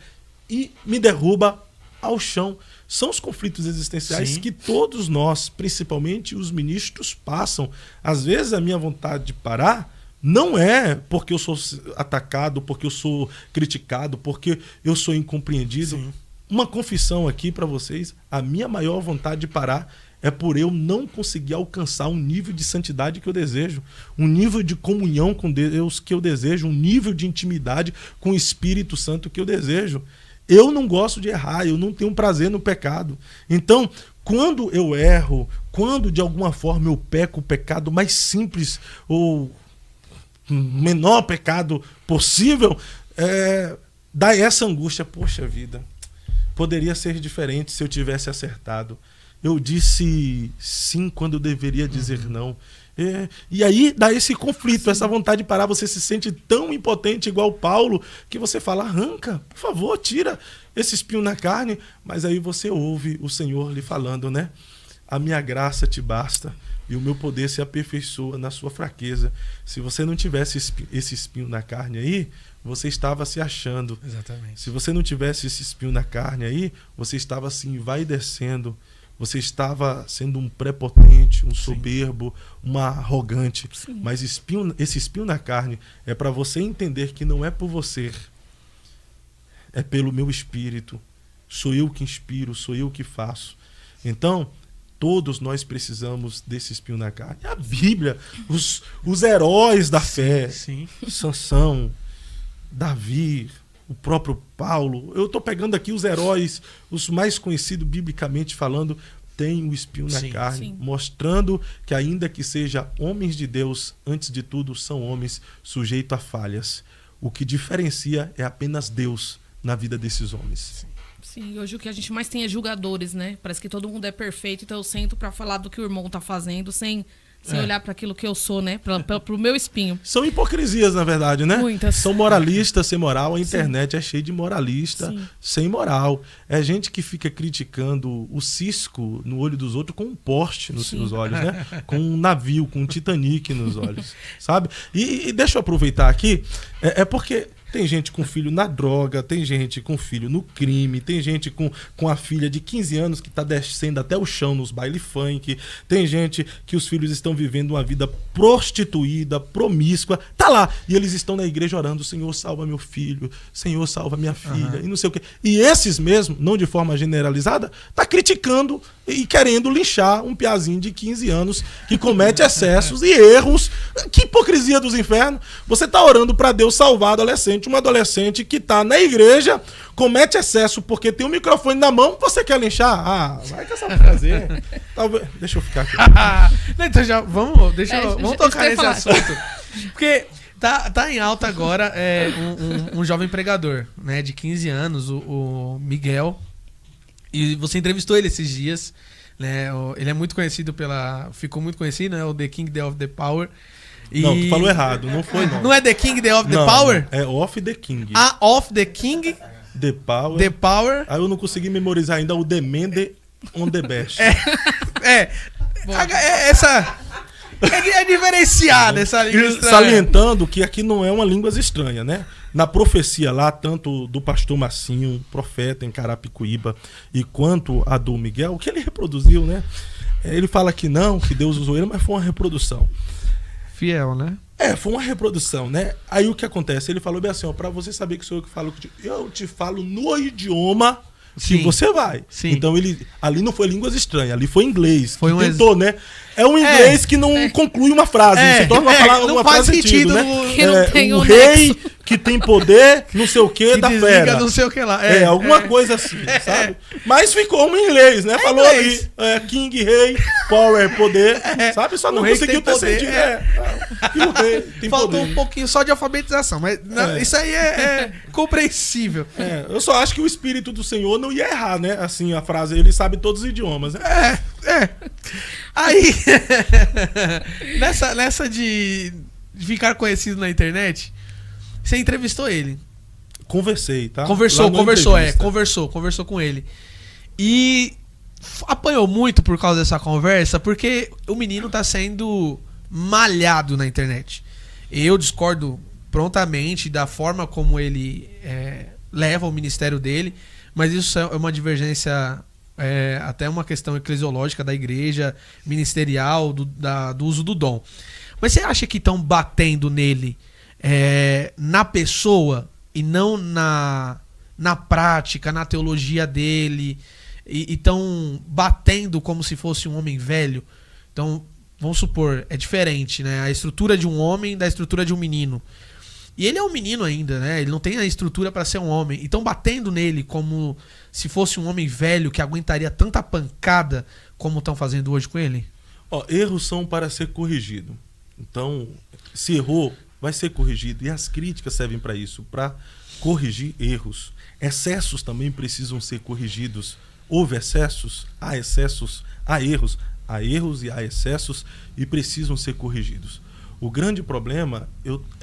e me derruba ao chão. São os conflitos existenciais Sim. que todos nós, principalmente os ministros, passam. Às vezes a minha vontade de parar não é porque eu sou atacado, porque eu sou criticado, porque eu sou incompreendido. Sim. Uma confissão aqui para vocês, a minha maior vontade de parar é por eu não conseguir alcançar um nível de santidade que eu desejo, um nível de comunhão com Deus que eu desejo, um nível de intimidade com o Espírito Santo que eu desejo. Eu não gosto de errar, eu não tenho prazer no pecado. Então, quando eu erro, quando de alguma forma eu peco o pecado mais simples ou menor pecado possível, dá essa angústia. Poxa vida, poderia ser diferente se eu tivesse acertado. Eu disse sim quando eu deveria dizer não. E aí dá esse conflito, essa vontade de parar. Você se sente tão impotente igual Paulo, que você fala, arranca, por favor, tira esse espinho na carne. Mas aí você ouve o Senhor lhe falando, né? A minha graça te basta e o meu poder se aperfeiçoa na sua fraqueza. Se você não tivesse esse espinho na carne aí, você estava se achando. Exatamente. Se você não tivesse esse espinho na carne aí, você estava se envaidecendo. Você estava sendo um prepotente, um soberbo, um arrogante. Sim. Mas esse espinho na carne é para você entender que não é por você. É pelo meu espírito. Sou eu que inspiro, sou eu que faço. Então, todos nós precisamos desse espinho na carne. A Bíblia, os heróis da fé, Sim. Sansão, Davi, o próprio Paulo. Eu estou pegando aqui os heróis, os mais conhecidos biblicamente falando, tem o espinho na carne, sim. mostrando que ainda que sejam homens de Deus, antes de tudo são homens sujeitos a falhas. O que diferencia é apenas Deus na vida desses homens. Sim, hoje o que a gente mais tem é julgadores, né? Parece que todo mundo é perfeito, então eu sento pra falar do que o irmão tá fazendo, sem olhar para aquilo que eu sou, né? Pro meu espinho. São hipocrisias, na verdade, né? Muitas. São moralistas sem moral. A internet é cheia de moralista sem moral. É gente que fica criticando o cisco no olho dos outros com um poste nos seus olhos, né? Com um navio, com um Titanic nos olhos, sabe? E deixa eu aproveitar aqui, porque tem gente com filho na droga, tem gente com filho no crime, tem gente com a filha de 15 anos que está descendo até o chão nos baile funk, tem gente que os filhos estão vivendo uma vida prostituída, promíscua, tá lá, e eles estão na igreja orando, Senhor, salva meu filho, Senhor, salva minha filha, e não sei o quê. E esses mesmo, não de forma generalizada, tá criticando e querendo linchar um piazinho de 15 anos que comete excessos e erros. Que hipocrisia dos infernos. Você tá orando para Deus salvar adolescente, uma adolescente que tá na igreja, comete excesso porque tem um microfone na mão, você quer linchar? Ah, vai que essa prazer. Talvez... Deixa eu ficar aqui. Então já vamos tocar nesse falar. assunto. Porque tá em alta agora um jovem pregador, né, de 15 anos, o Miguel. E você entrevistou ele esses dias, né? Ele é muito conhecido ficou muito conhecido, né? O The King of the Power. Não, tu falou errado, não foi não. Não é The King of the Não, Power? não, é Of the King. Of the King, The Power. The Power. Aí eu não consegui memorizar ainda o The Mende on the Best. Essa... É diferenciada essa língua estranha. Salientando que aqui não é uma língua estranha, né? Na profecia lá, tanto do pastor Massinho, profeta em Carapicuíba, e quanto a do Miguel, o que ele reproduziu, né? Ele fala que não, que Deus usou ele, mas foi uma reprodução. Fiel, né? Foi uma reprodução, né? Aí o que acontece? Ele falou bem assim, ó, pra você saber que sou eu que falo, eu te falo no idioma que você vai. Sim. Então ali não foi línguas estranhas, ali foi inglês. Foi tentou, né? É um inglês que não conclui uma frase, se torna uma faz frase sentido, né? Que não tem o um rei nexo. que tem poder, não sei o que, da desliga fera. não sei o que lá. Alguma coisa assim, sabe? Mas ficou um inglês, né? Falou inglês. ali, King, rei, power, poder, sabe? Só não rei conseguiu tem ter poder, sentido. E o rei tem Faltou poder. um pouquinho só de alfabetização, mas isso aí é compreensível. Eu só acho que o Espírito do Senhor não ia errar, né? Assim, a frase, ele sabe todos os idiomas, né? Aí, nessa de ficar conhecido na internet, você entrevistou ele. Conversei, tá? Conversou com ele. E apanhou muito por causa dessa conversa, porque o menino tá sendo malhado na internet. Eu discordo prontamente da forma como ele leva o ministério dele, Mas isso é uma divergência, até uma questão eclesiológica da igreja, ministerial, do uso do dom. Mas você acha que estão batendo nele na pessoa e não na prática, na teologia dele, e estão batendo como se fosse um homem velho? Então, vamos supor, é diferente, né? A estrutura de um homem da estrutura de um menino. E ele é um menino ainda, né? Ele não tem a estrutura para ser um homem. E estão batendo nele como se fosse um homem velho que aguentaria tanta pancada como estão fazendo hoje com ele? Erros são para ser corrigido. Então, se errou, vai ser corrigido. E as críticas servem para isso, para corrigir erros. Excessos também precisam ser corrigidos. Houve excessos, há erros. Há erros e há excessos e precisam ser corrigidos. O grande problema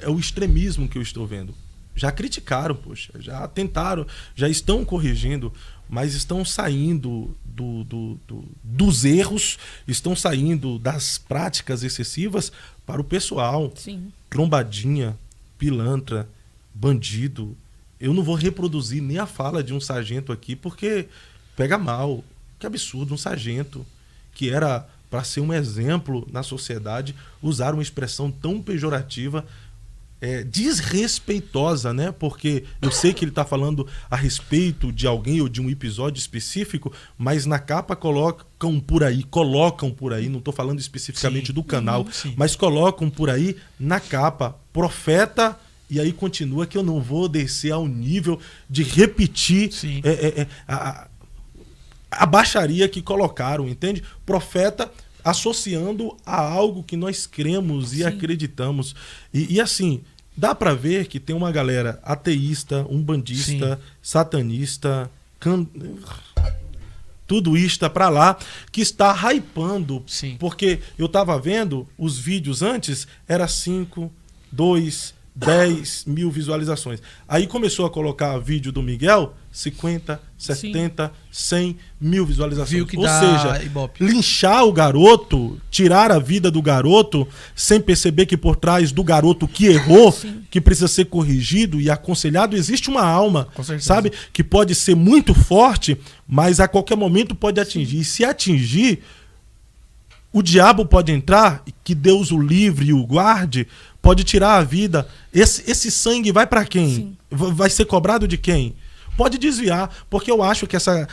é o extremismo que eu estou vendo. Já criticaram, poxa, já tentaram, já estão corrigindo, mas estão saindo dos erros, estão saindo das práticas excessivas para o pessoal. Sim. Trombadinha, pilantra, bandido. Eu não vou reproduzir nem a fala de um sargento aqui, porque pega mal. Que absurdo, um sargento que era para ser um exemplo na sociedade, usar uma expressão tão pejorativa, desrespeitosa, né? Porque eu sei que ele está falando a respeito de alguém ou de um episódio específico, mas na capa colocam por aí, não estou falando especificamente do canal, mas colocam por aí na capa, profeta, e aí continua que eu não vou descer ao nível de repetir a baixaria que colocaram, entende? Profeta associando a algo que nós cremos e acreditamos. E assim, dá para ver que tem uma galera ateísta, umbandista, satanista, tudo isto para lá, que está hypando. Sim. Porque eu estava vendo os vídeos antes, era 5, 2, 10 mil visualizações. Aí começou a colocar vídeo do Miguel, 50, 70, 100 mil visualizações. Viu que Ou dá seja, Ibope. linchar o garoto, tirar a vida do garoto, sem perceber que por trás do garoto que errou, que precisa ser corrigido e aconselhado, existe uma alma, sabe? Que pode ser muito forte, mas a qualquer momento pode atingir. E se atingir, o diabo pode entrar, que Deus o livre e o guarde, pode tirar a vida. Esse sangue vai para quem? Sim. Vai ser cobrado de quem? Pode desviar, porque eu acho que essa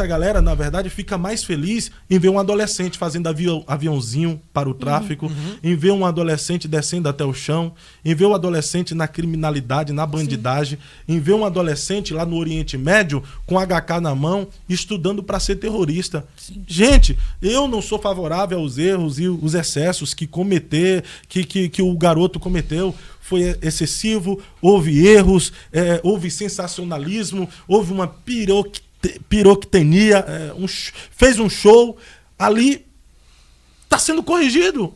galera, na verdade, fica mais feliz em ver um adolescente fazendo aviãozinho para o tráfico, em ver um adolescente descendo até o chão, em ver um adolescente na criminalidade, na bandidagem, em ver um adolescente lá no Oriente Médio com HK na mão, estudando para ser terrorista. Sim. Gente, eu não sou favorável aos erros e os excessos que o garoto cometeu. Foi excessivo, houve erros, houve sensacionalismo, houve uma piroctenia, fez um show, ali está sendo corrigido.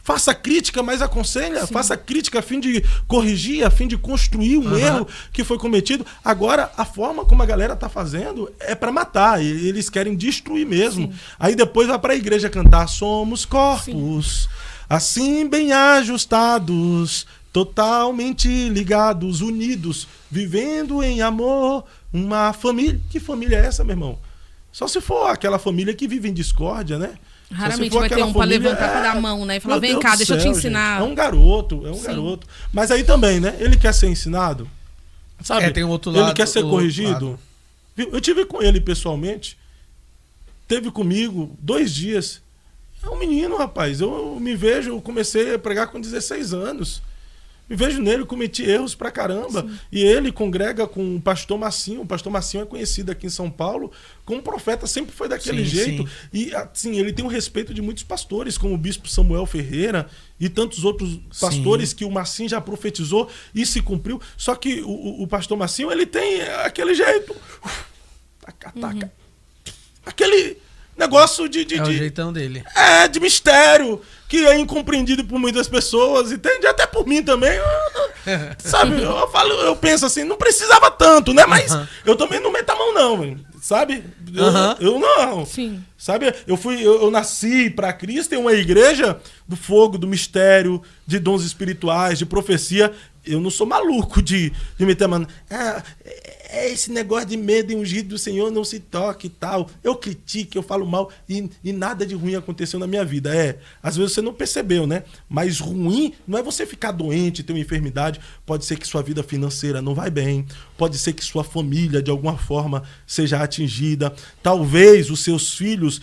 Faça crítica, mas aconselha. Sim. Faça crítica a fim de corrigir, a fim de construir um erro que foi cometido. Agora, a forma como a galera está fazendo é para matar. Eles querem destruir mesmo. Sim. Aí depois vai para a igreja cantar: somos corpos. Sim. Assim bem ajustados, totalmente ligados, unidos, vivendo em amor, uma família. Que família é essa, meu irmão? Só se for aquela família que vive em discórdia, né? Raramente vai ter um para levantar para dar a mão, né? E falar: vem cá, deixa eu te ensinar. Gente, é um garoto. Garoto. Mas aí também, né? Ele quer ser ensinado, sabe? Tem outro lado. Ele quer ser corrigido. Eu tive com ele pessoalmente, teve comigo 2 dias. É um menino, rapaz. Eu me vejo, eu comecei a pregar com 16 anos. Me vejo nele, cometi erros pra caramba. Sim. E ele congrega com o pastor Massinho. O pastor Massinho é conhecido aqui em São Paulo como profeta, sempre foi daquele jeito. Sim. E assim, ele tem o respeito de muitos pastores, como o bispo Samuel Ferreira e tantos outros pastores que o Massinho já profetizou e se cumpriu. Só que o pastor Massinho, ele tem aquele jeito. Taca. Aquele negócio de o jeitão dele. De mistério, que é incompreendido por muitas pessoas, entende? Até por mim também. Sabe? Eu penso assim, não precisava tanto, né? Mas eu também não meto a mão, não, sabe? Eu não. Sim. Sabe? Eu nasci para Cristo em uma igreja do fogo, do mistério, de dons espirituais, de profecia. eu não sou maluco de meter a mão. Esse negócio de medo e ungido do Senhor não se toque e tal. Eu critico, eu falo mal e nada de ruim aconteceu na minha vida. Às vezes você não percebeu, né? Mas ruim não é você ficar doente, ter uma enfermidade. Pode ser que sua vida financeira não vai bem. Pode ser que sua família, de alguma forma, seja atingida. Talvez os seus filhos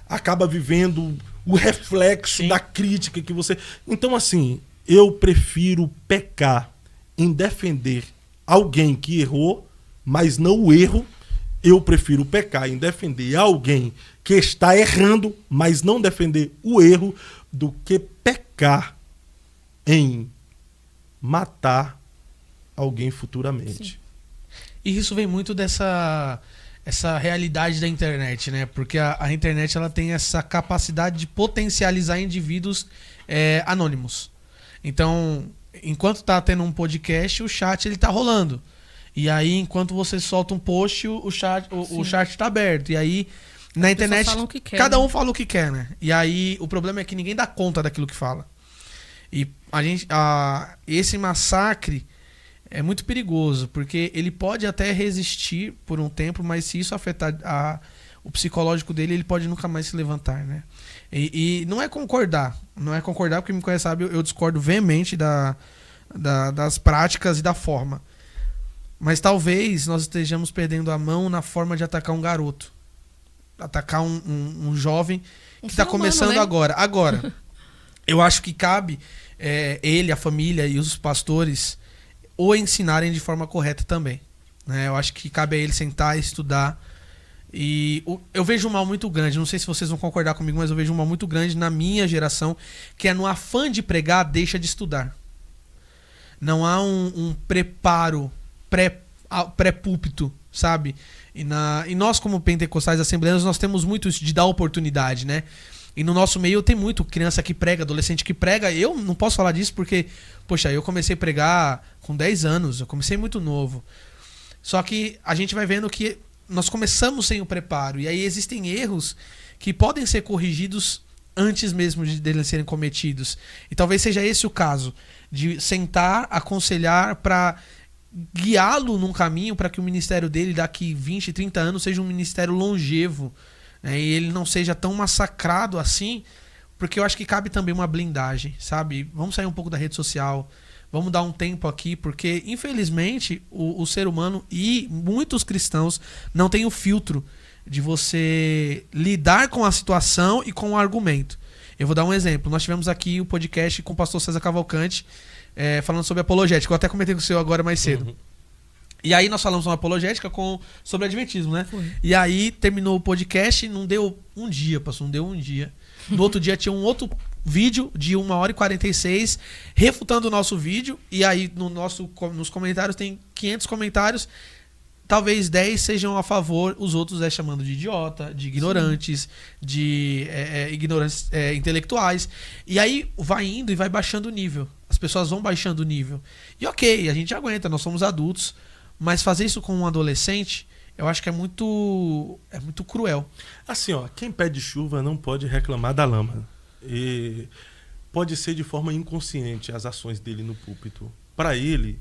acabam vivendo o reflexo da crítica que você... Então, assim, eu prefiro pecar em defender alguém que errou, mas não o erro. Eu prefiro pecar em defender alguém que está errando, mas não defender o erro, do que pecar em matar alguém futuramente. Sim. E isso vem muito dessa realidade da internet, né? Porque a internet ela tem essa capacidade de potencializar indivíduos anônimos. Então, enquanto tá tendo um podcast, o chat ele tá rolando. E aí, enquanto você solta um post, o chat tá aberto. E aí, na internet, cada um fala o que quer, né? E aí, o problema é que ninguém dá conta daquilo que fala. E esse massacre é muito perigoso, porque ele pode até resistir por um tempo, mas se isso afetar o psicológico dele, ele pode nunca mais se levantar, né? E não é concordar, porque quem me conhece sabe, eu discordo veemente das práticas e da forma. Mas talvez nós estejamos perdendo a mão na forma de atacar um garoto. Atacar um jovem que está começando, né? Agora, eu acho que cabe ele, a família e os pastores o ensinarem de forma correta também, né? Eu acho que cabe a ele sentar e estudar. E eu vejo um mal muito grande, não sei se vocês vão concordar comigo, mas eu vejo um mal muito grande na minha geração, que é no afã de pregar, deixa de estudar. Não há um preparo pré-púlpito, sabe? E nós, como pentecostais assembleanos, nós temos muito isso de dar oportunidade, né? E no nosso meio tem muito criança que prega, adolescente que prega. Eu não posso falar disso porque, poxa, eu comecei a pregar com 10 anos, eu comecei muito novo. Só que a gente vai vendo que nós começamos sem o preparo. E aí existem erros que podem ser corrigidos antes mesmo de eles serem cometidos. E talvez seja esse o caso, de sentar, aconselhar para guiá-lo num caminho para que o ministério dele daqui 20, 30 anos seja um ministério longevo, né? E ele não seja tão massacrado assim, porque eu acho que cabe também uma blindagem, sabe? Vamos sair um pouco da rede social, vamos dar um tempo aqui, porque infelizmente o ser humano e muitos cristãos não têm o filtro de você lidar com a situação e com o argumento. Eu vou dar um exemplo. Nós tivemos aqui o podcast com o pastor César Cavalcante, falando sobre apologética. Eu até comentei com o senhor agora mais cedo. Uhum. E aí nós falamos uma apologética sobre adventismo, né? Foi. E aí terminou o podcast, não deu um dia, pastor, não deu um dia. No outro dia tinha um outro vídeo de 1h46 refutando o nosso vídeo. E aí nos comentários tem 500 comentários. Talvez 10 sejam a favor, os outros chamando de idiota, de ignorantes, sim, de ignorantes intelectuais. E aí vai indo e vai baixando o nível. As pessoas vão baixando o nível. E ok, a gente aguenta, nós somos adultos. Mas fazer isso com um adolescente, eu acho que é muito cruel. Assim, ó, quem pede chuva não pode reclamar da lama. E pode ser de forma inconsciente as ações dele no púlpito. Para ele,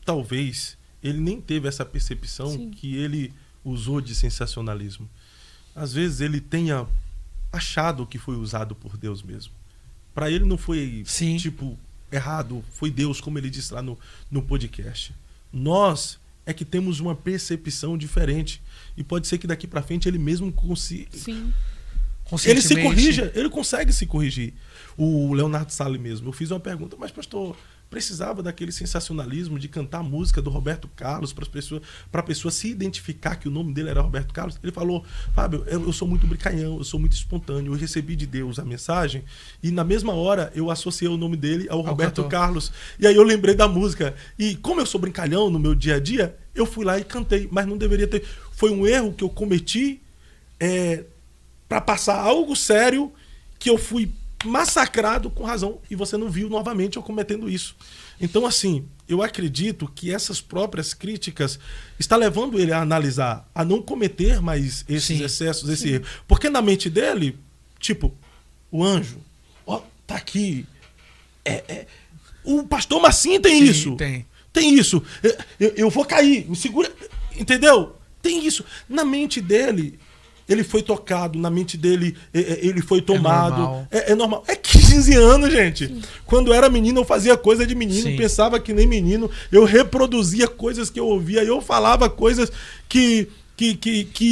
talvez, ele nem teve essa percepção, sim, que ele usou de sensacionalismo. Às vezes ele tenha achado que foi usado por Deus mesmo. Para ele não foi, sim, tipo, errado, foi Deus, como ele disse lá no podcast. Nós é que temos uma percepção diferente. E pode ser que daqui para frente ele mesmo consiga. Sim. Ele se corrija, ele consegue se corrigir. O Leonardo Salles mesmo. Eu fiz uma pergunta, mas pastor, precisava daquele sensacionalismo de cantar a música do Roberto Carlos para a pessoa se identificar que o nome dele era Roberto Carlos? Ele falou: Fábio, eu sou muito brincalhão, eu sou muito espontâneo, eu recebi de Deus a mensagem e na mesma hora eu associei o nome dele ao Roberto Carlos. E aí eu lembrei da música. E como eu sou brincalhão no meu dia a dia, eu fui lá e cantei, mas não deveria ter. Foi um erro que eu cometi para passar algo sério, que eu fui massacrado com razão, e você não viu novamente eu cometendo isso. Então, assim, eu acredito que essas próprias críticas está levando ele a analisar, a não cometer mais esses, sim, excessos, esse, sim, erro. Porque na mente dele, tipo, o anjo, ó, tá aqui, O pastor Marcinho tem Sim, isso. Tem isso. Eu vou cair. Me segura. Entendeu? Tem isso. Na mente dele, ele foi tocado. Na mente dele, ele foi tomado. É normal. É 15 anos, gente. Sim. Quando eu era menino, eu fazia coisa de menino. Sim. Pensava que nem menino. Eu reproduzia coisas que eu ouvia. Eu falava coisas que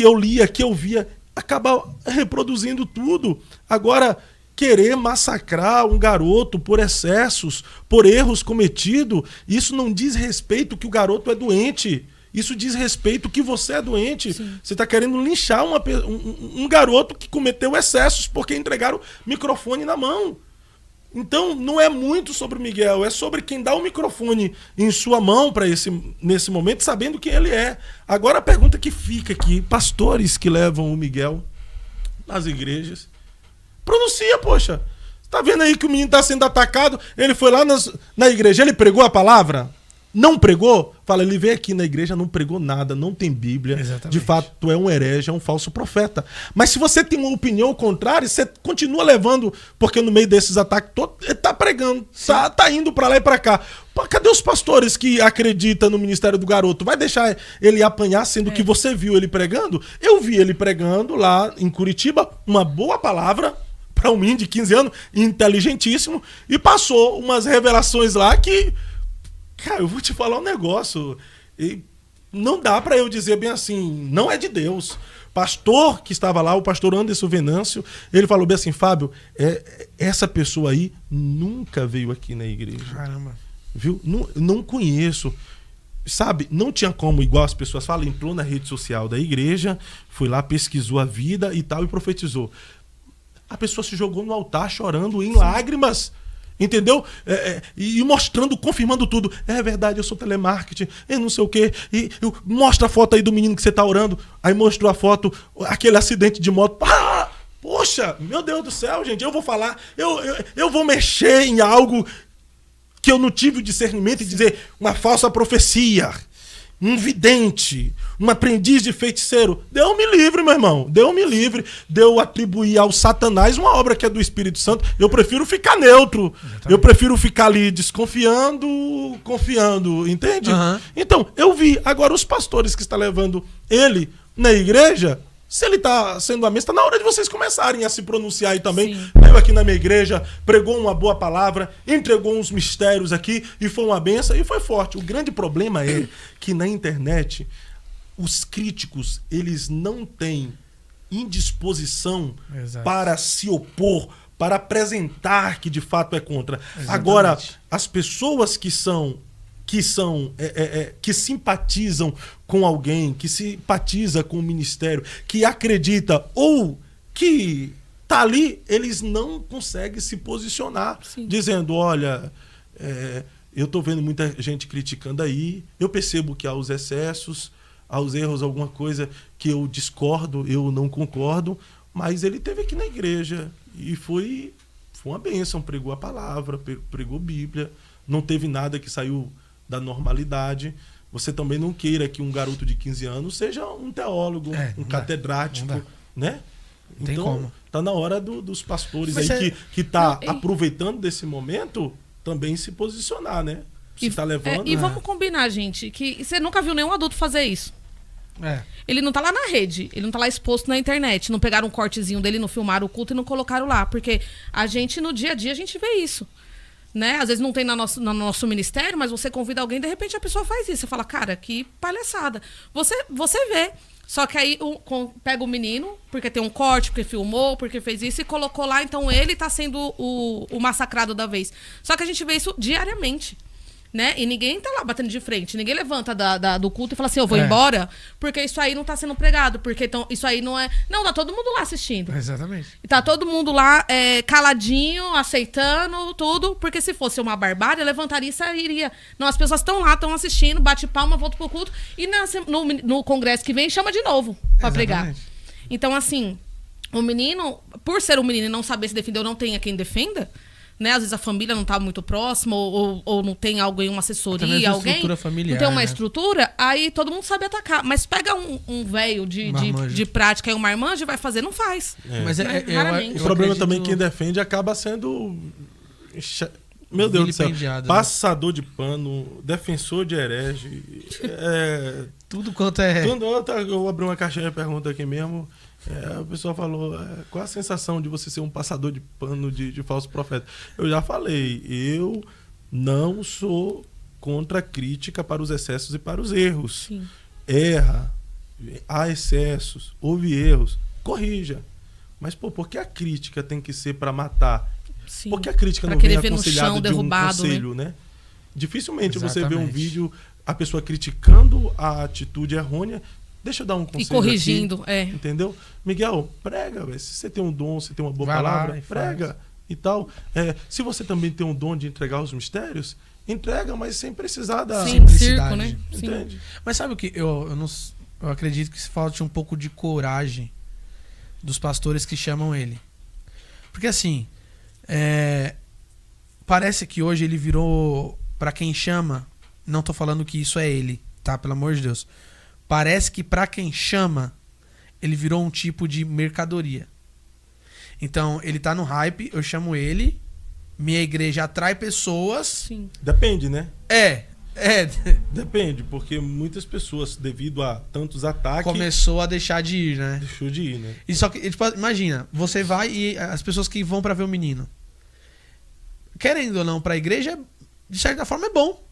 eu lia, que eu via. Acabava reproduzindo tudo. Agora, querer massacrar um garoto por excessos, por erros cometidos, isso não diz respeito que o garoto é doente. Isso diz respeito que você é doente. Sim. Você está querendo linchar um garoto que cometeu excessos porque entregaram o microfone na mão. Então, não é muito sobre o Miguel, é sobre quem dá o microfone em sua mão nesse momento, sabendo quem ele é. Agora a pergunta que fica aqui, pastores que levam o Miguel nas igrejas, pronuncia, poxa. Tá vendo aí que o menino está sendo atacado? Ele foi lá na igreja, ele pregou a palavra? Não pregou? Fala, ele veio aqui na igreja, não pregou nada, não tem Bíblia. Exatamente. De fato, tu é um herege, é um falso profeta. Mas se você tem uma opinião contrária, você continua levando, porque no meio desses ataques todos, ele tá pregando, tá indo para lá e para cá. Cadê os pastores que acreditam no ministério do garoto? Vai deixar ele apanhar, sendo que você viu ele pregando? Eu vi ele pregando lá em Curitiba, uma boa palavra para um menino de 15 anos, inteligentíssimo, e passou umas revelações lá que... Cara, eu vou te falar um negócio. E não dá pra eu dizer bem assim, não é de Deus. Pastor que estava lá, o pastor Anderson Venâncio, ele falou bem assim, Fábio, essa pessoa aí nunca veio aqui na igreja. Caramba. Viu? Não conheço. Sabe, não tinha como, igual as pessoas falam, entrou na rede social da igreja, foi lá, pesquisou a vida e tal, e profetizou. A pessoa se jogou no altar chorando em lágrimas. Entendeu? E mostrando, confirmando tudo. É verdade, eu sou telemarketing, eu não sei o quê. E mostra a foto aí do menino que você tá orando. Aí mostrou a foto, aquele acidente de moto. Ah, poxa, meu Deus do céu, gente, eu vou falar, eu vou mexer em algo que eu não tive o discernimento e dizer uma falsa profecia. Um vidente, um aprendiz de feiticeiro. Deus me livre, meu irmão. Deus me livre de eu atribuir ao Satanás uma obra que é do Espírito Santo. Eu prefiro ficar neutro. Exatamente. Eu prefiro ficar ali desconfiando, confiando, entende? Uhum. Então, eu vi. Agora, os pastores que estão levando ele na igreja, se ele está sendo a mesa, está na hora de vocês começarem a se pronunciar aí também. Veio aqui na minha igreja, pregou uma boa palavra, entregou uns mistérios aqui e foi uma benção e foi forte. O grande problema é que na internet os críticos, eles não têm indisposição para se opor, para apresentar que de fato é contra. Exatamente. Agora, as pessoas que simpatizam com alguém, que simpatiza com o ministério, que acredita ou que tá ali, eles não conseguem se posicionar. Sim. Dizendo, olha, eu tô vendo muita gente criticando aí, eu percebo que há os excessos, há os erros, alguma coisa que eu discordo, eu não concordo, mas ele esteve aqui na igreja e foi uma bênção, pregou a palavra, pregou Bíblia, não teve nada que saiu da normalidade. Você também não queira que um garoto de 15 anos seja um teólogo, um catedrático, né? Então, tá na hora dos pastores aí que tá aproveitando desse momento também se posicionar, né? Você tá levando... E vamos combinar, gente, que você nunca viu nenhum adulto fazer isso. Ele não tá lá na rede, ele não tá lá exposto na internet, não pegaram um cortezinho dele, não filmaram o culto e não colocaram lá, porque a gente, no dia a dia, a gente vê isso. Né? Às vezes não tem no nosso ministério, mas você convida alguém, de repente a pessoa faz isso. Você fala, cara, que palhaçada. Você vê. Só que aí pega o menino, porque tem um corte, porque filmou, porque fez isso e colocou lá, então ele tá sendo o massacrado da vez. Só que a gente vê isso diariamente. Né? E ninguém tá lá batendo de frente, ninguém levanta do culto e fala assim, eu vou embora, porque isso aí não tá sendo pregado, porque isso aí não é... Não, tá todo mundo lá assistindo. Exatamente. E tá todo mundo lá caladinho, aceitando tudo, porque se fosse uma barbárie, levantaria e sairia. Não, as pessoas estão lá, estão assistindo, bate palma, volta pro culto, e no congresso que vem, chama de novo pra pregar. Então, assim, o menino, por ser um menino e não saber se defender ou não tenha quem defenda, né? Às vezes a família não tá muito próxima ou não tem alguém, uma assessoria, alguém familiar, não tem uma estrutura, aí todo mundo sabe atacar. Mas pega um velho de prática e um marmanjo e vai fazer, não faz. Mas o problema também, quem defende acaba sendo Meu Deus do céu. Vilipendiado, né? Passador de pano, defensor de herege. Tudo quanto é. Eu abri uma caixinha de pergunta aqui mesmo. A pessoa falou: qual a sensação de você ser um passador de pano de falso profeta? Eu já falei, eu não sou contra a crítica para os excessos e para os erros. Sim. Erra, há excessos, houve erros, corrija. Mas, por que a crítica tem que ser para matar? Sim. Por que a crítica pra não vem querer ver no aconselhada chão, de um derrubado, conselho, né? Dificilmente você vê um Exatamente. vídeo, a pessoa criticando a atitude errônea. Deixa eu dar um conselho E corrigindo, aqui, entendeu? Miguel, prega, véio. Se você tem um dom, se tem uma boa Vai lá palavra, e prega faz. e tal. Se você também tem um dom de entregar os mistérios, entrega, mas sem precisar da... Sim, simplicidade. circo, né? Sim. Entende? Mas sabe o que? Eu acredito que falte um pouco de coragem dos pastores que chamam ele. Porque assim, parece que hoje ele virou, pra quem chama, não tô falando que isso é ele, tá? Pelo amor de Deus. Parece que pra quem chama, ele virou um tipo de mercadoria. Então, ele tá no hype, eu chamo ele, minha igreja atrai pessoas. Sim. Depende, né? Depende, porque muitas pessoas, devido a tantos ataques, começou a deixar de ir, né? deixou de ir, né? E só que, tipo, imagina, você vai e as pessoas que vão pra ver o menino, querendo ou não, pra igreja, de certa forma é bom.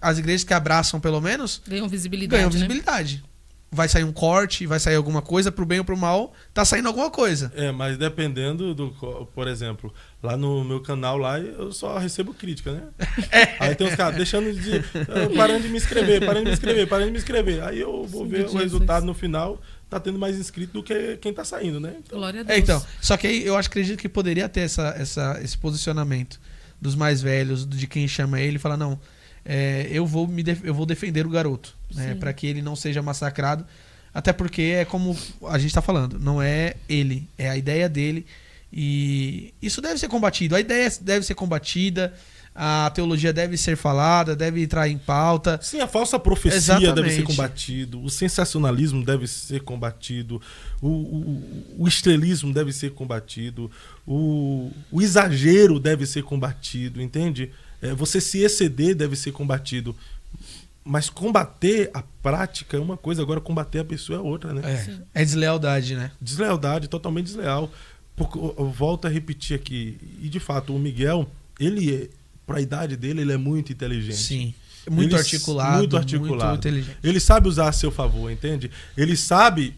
As igrejas que abraçam, pelo menos, Ganham visibilidade. ganham né? visibilidade. Vai sair um corte, vai sair alguma coisa, pro bem ou pro mal, tá saindo alguma coisa. Mas dependendo por exemplo, lá no meu canal lá eu só recebo crítica, né? Aí tem uns caras parando de me inscrever. Aí eu vou ver o resultado no final, tá tendo mais inscrito do que quem tá saindo, né? Glória a Deus. Então, só que aí eu acredito que poderia ter esse posicionamento dos mais velhos, de quem chama ele e fala, não, eu vou defender o garoto, né, para que ele não seja massacrado, até porque é como a gente tá falando, não é ele, é a ideia dele, e isso deve ser combatido, a ideia deve ser combatida, a teologia deve ser falada, deve entrar em pauta. Sim, a falsa profecia Exatamente. deve ser combatido, o sensacionalismo deve ser combatido, o estrelismo deve ser combatido, o exagero deve ser combatido, entende? Você se exceder deve ser combatido. Mas combater a prática é uma coisa, agora combater a pessoa é outra, né? É deslealdade, né? Deslealdade, totalmente desleal. Eu volto a repetir aqui, e de fato, o Miguel, para a idade dele, ele é muito inteligente. Sim. Muito articulado. Muito inteligente. Ele sabe usar a seu favor, entende? Ele sabe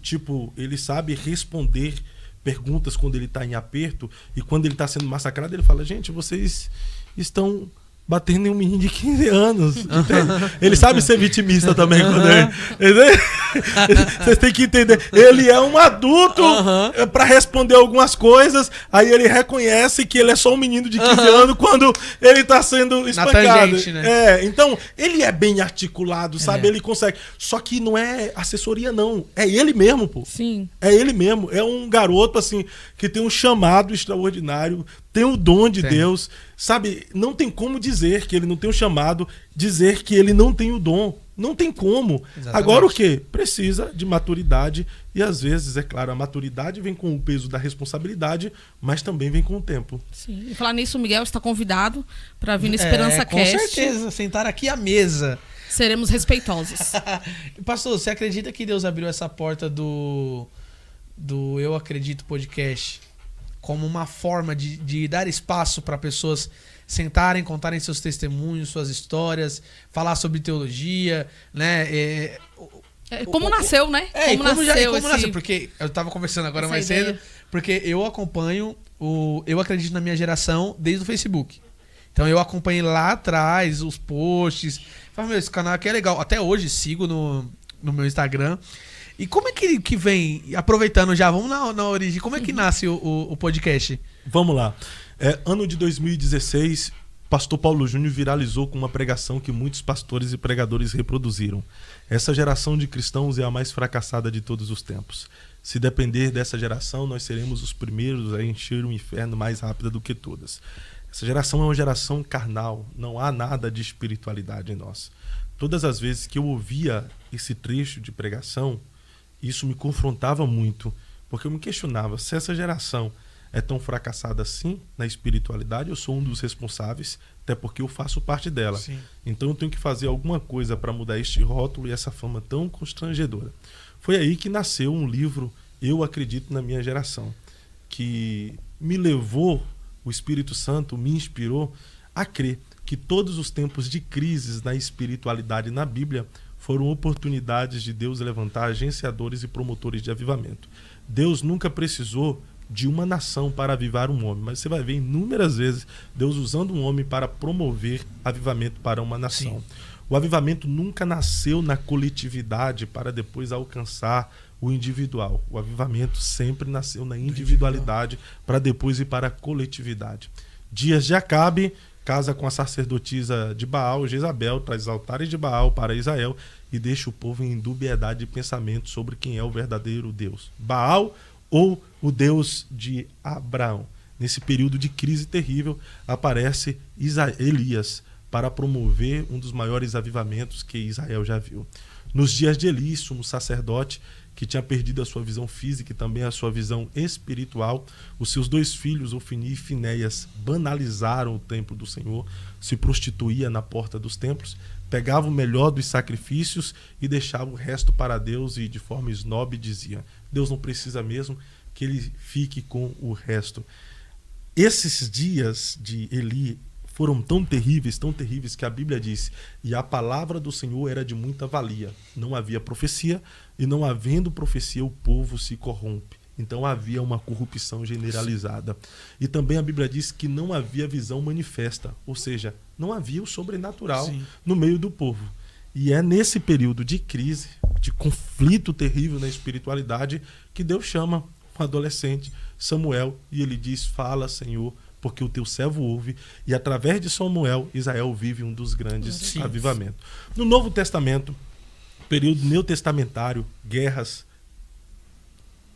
responder perguntas quando ele está em aperto, e quando ele está sendo massacrado, ele fala, gente, vocês estão batendo em um menino de 15 anos. Entende? Ele sabe ser vitimista também. Vocês têm que entender. Ele é um adulto para responder algumas coisas. Aí ele reconhece que ele é só um menino de 15 anos quando ele tá sendo espancado. Na tangente, né? Então, ele é bem articulado, sabe? Ele consegue. Só que não é assessoria, não. É ele mesmo, pô. Sim. É ele mesmo. É um garoto, assim, que tem um chamado extraordinário, tem o dom de Deus, sabe? Não tem como dizer que ele não tem o chamado, dizer que ele não tem o dom. Não tem como. Exatamente. Agora o quê? Precisa de maturidade e às vezes, é claro, a maturidade vem com o peso da responsabilidade, mas também vem com o tempo. Sim. E falar nisso, o Miguel está convidado para vir no Esperança com Cast. Com certeza, sentar aqui à mesa. Seremos respeitosos. Pastor, você acredita que Deus abriu essa porta do Eu Acredito Podcast como uma forma de dar espaço para pessoas sentarem, contarem seus testemunhos, suas histórias, falar sobre teologia, né? Como nasceu, né? Como nasceu, porque eu tava conversando agora mais ideia. cedo, porque eu acompanho Eu Acredito na Minha Geração desde o Facebook. Então eu acompanhei lá atrás os posts, falei, esse canal aqui é legal. Até hoje sigo no meu Instagram. E como é que vem, aproveitando já, vamos na origem, como é que nasce o podcast? Vamos lá. Ano de 2016, pastor Paulo Júnior viralizou com uma pregação que muitos pastores e pregadores reproduziram. Essa geração de cristãos é a mais fracassada de todos os tempos. Se depender dessa geração, nós seremos os primeiros a encher o inferno mais rápido do que todas. Essa geração é uma geração carnal, não há nada de espiritualidade em nós. Todas as vezes que eu ouvia esse trecho de pregação, isso me confrontava muito, porque eu me questionava se essa geração é tão fracassada assim na espiritualidade. Eu sou um dos responsáveis, até porque eu faço parte dela. Sim. Então eu tenho que fazer alguma coisa para mudar este rótulo e essa fama tão constrangedora. Foi aí que nasceu um livro, Eu Acredito na Minha Geração, que me levou, o Espírito Santo me inspirou a crer que todos os tempos de crises na espiritualidade na Bíblia foram oportunidades de Deus levantar agenciadores e promotores de avivamento. Deus nunca precisou de uma nação para avivar um homem, mas você vai ver inúmeras vezes Deus usando um homem para promover avivamento para uma nação. Sim. O avivamento nunca nasceu na coletividade para depois alcançar o individual. O avivamento sempre nasceu na individualidade para depois ir para a coletividade. Dias de Acabe casa com a sacerdotisa de Baal, Jezabel, traz altares de Baal para Israel e deixa o povo em dubiedade de pensamento sobre quem é o verdadeiro Deus. Baal ou o Deus de Abraão. Nesse período de crise terrível, aparece Elias para promover um dos maiores avivamentos que Israel já viu. Nos dias de Eli, sumo sacerdote, que tinha perdido a sua visão física e também a sua visão espiritual, os seus 2 filhos, Ofni e Finéias, banalizaram o templo do Senhor, se prostituía na porta dos templos, pegava o melhor dos sacrifícios e deixava o resto para Deus e de forma esnobe dizia: Deus não precisa mesmo que ele fique com o resto. Esses dias de Eli foram tão terríveis que a Bíblia diz: e a palavra do Senhor era de muita valia. Não havia profecia, e não havendo profecia, o povo se corrompe. Então havia uma corrupção generalizada. E também a Bíblia diz que não havia visão manifesta, ou seja, não havia o sobrenatural Sim. no meio do povo. E é nesse período de crise, de conflito terrível na espiritualidade, que Deus chama um adolescente, Samuel, e ele diz: fala, Senhor, porque o teu servo ouve, e através de Samuel, Israel vive um dos grandes avivamentos. No Novo Testamento, período neotestamentário, guerras,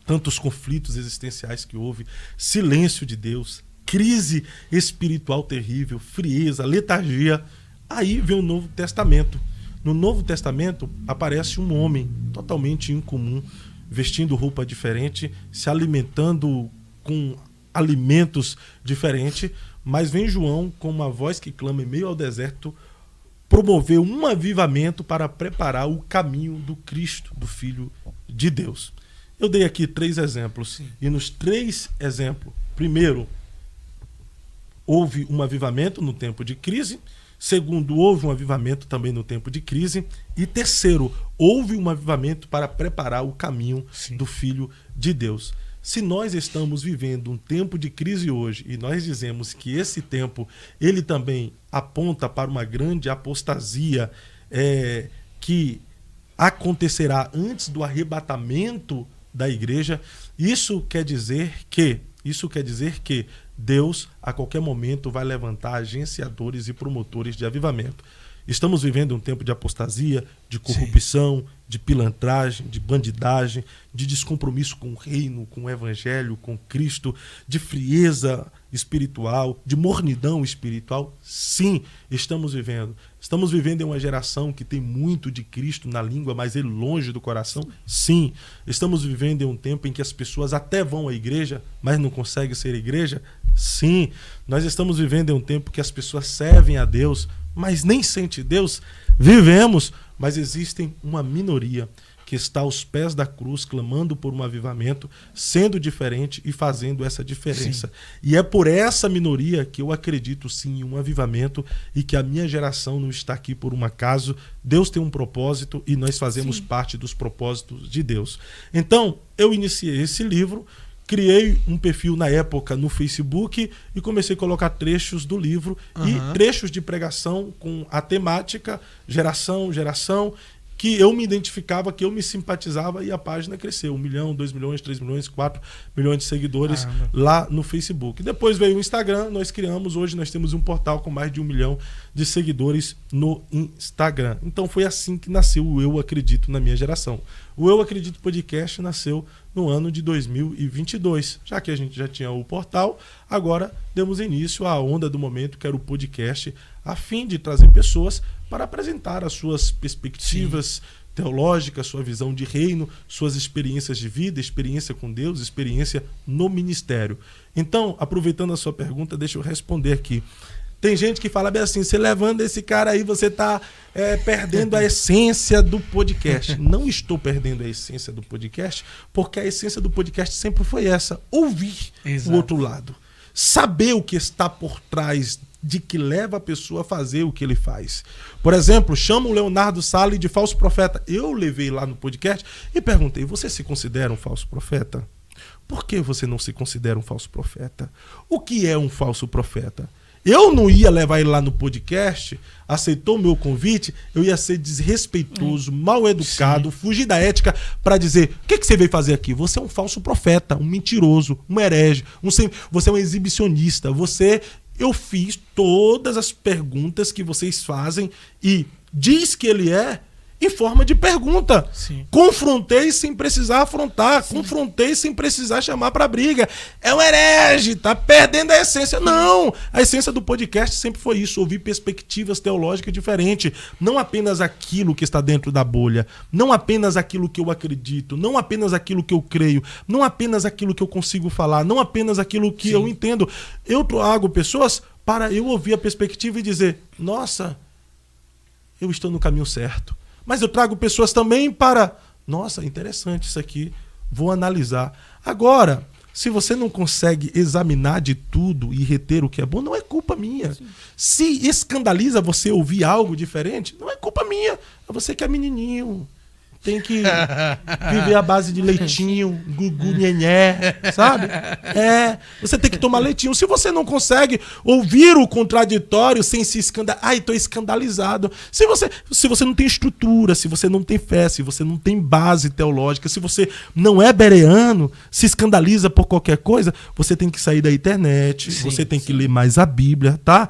tantos conflitos existenciais que houve, silêncio de Deus, crise espiritual terrível, frieza, letargia, aí vem o Novo Testamento. No Novo Testamento aparece um homem totalmente incomum, vestindo roupa diferente, se alimentando com alimentos diferentes, mas vem João com uma voz que clama em meio ao deserto, promover um avivamento para preparar o caminho do Cristo, do Filho de Deus. Eu dei aqui 3 exemplos, e nos 3 exemplos, primeiro, houve um avivamento no tempo de crise. Segundo, houve um avivamento também no tempo de crise. E terceiro, houve um avivamento para preparar o caminho do Filho de Deus. Se nós estamos vivendo um tempo de crise hoje e nós dizemos que esse tempo ele também aponta para uma grande apostasia que acontecerá antes do arrebatamento da igreja, isso quer dizer que Deus a qualquer momento vai levantar agenciadores e promotores de avivamento. Estamos vivendo um tempo de apostasia, de corrupção, de pilantragem, de bandidagem, de descompromisso com o reino, com o evangelho, com Cristo, de frieza espiritual, de mornidão espiritual. Sim, estamos vivendo. Estamos vivendo em uma geração que tem muito de Cristo na língua, mas ele longe do coração. Sim, estamos vivendo em um tempo em que as pessoas até vão à igreja, mas não conseguem ser igreja. Sim, nós estamos vivendo em um tempo que as pessoas servem a Deus, mas nem sente Deus. Vivemos, mas existem uma minoria que está aos pés da cruz, clamando por um avivamento, sendo diferente e fazendo essa diferença. Sim. E é por essa minoria que eu acredito sim em um avivamento e que a minha geração não está aqui por um acaso. Deus tem um propósito e nós fazemos parte dos propósitos de Deus. Então, eu iniciei esse livro, criei um perfil na época no Facebook e comecei a colocar trechos do livro e trechos de pregação com a temática geração, que eu me identificava, que eu me simpatizava, e a página cresceu. 1 milhão, 2 milhões, 3 milhões, 4 milhões de seguidores lá no Facebook. Depois veio o Instagram, hoje nós temos um portal com mais de 1 milhão de seguidores no Instagram. Então foi assim que nasceu o Eu Acredito na Minha Geração. O Eu Acredito Podcast nasceu no ano de 2022. Já que a gente já tinha o portal, agora demos início à onda do momento, que era o podcast, a fim de trazer pessoas para apresentar as suas perspectivas teológica, sua visão de reino, suas experiências de vida, experiência com Deus, experiência no ministério. Então, aproveitando a sua pergunta, deixa eu responder aqui. Tem gente que fala bem assim, você levando esse cara aí, você está perdendo a essência do podcast. Não estou perdendo a essência do podcast, porque a essência do podcast sempre foi essa, ouvir o outro lado. Saber o que está por trás de que leva a pessoa a fazer o que ele faz. Por exemplo, chama o Leonardo Salles de falso profeta. Eu levei lá no podcast e perguntei, você se considera um falso profeta? Por que você não se considera um falso profeta? O que é um falso profeta? Eu não ia levar ele lá no podcast, aceitou o meu convite, eu ia ser desrespeitoso, mal educado, fugir da ética para dizer, o que você veio fazer aqui? Você é um falso profeta, um mentiroso, um herege, você é um exibicionista, eu fiz todas as perguntas que vocês fazem e diz que ele é em forma de pergunta. Sim. Confrontei sem precisar afrontar, confrontei sem precisar chamar para briga. É um herege, tá perdendo a essência. Não, a essência do podcast sempre foi isso, ouvir perspectivas teológicas diferentes, não apenas aquilo que está dentro da bolha, não apenas aquilo que eu acredito, não apenas aquilo que eu creio, não apenas aquilo que eu consigo falar, não apenas aquilo que eu entendo. Eu trago pessoas para eu ouvir a perspectiva e dizer, nossa, eu estou no caminho certo. Mas eu trago pessoas também para... Nossa, interessante isso aqui. Vou analisar. Agora, se você não consegue examinar de tudo e reter o que é bom, não é culpa minha. Sim. Se escandaliza você ouvir algo diferente, não é culpa minha. É você que é menininho. Tem que viver à base de leitinho, gugu, nhenhé, sabe? Você tem que tomar leitinho. Se você não consegue ouvir o contraditório sem se escandalizar... Ai, tô escandalizado. Se você não tem estrutura, se você não tem fé, se você não tem base teológica, se você não é bereano, se escandaliza por qualquer coisa, você tem que sair da internet, você tem que ler mais a Bíblia, tá?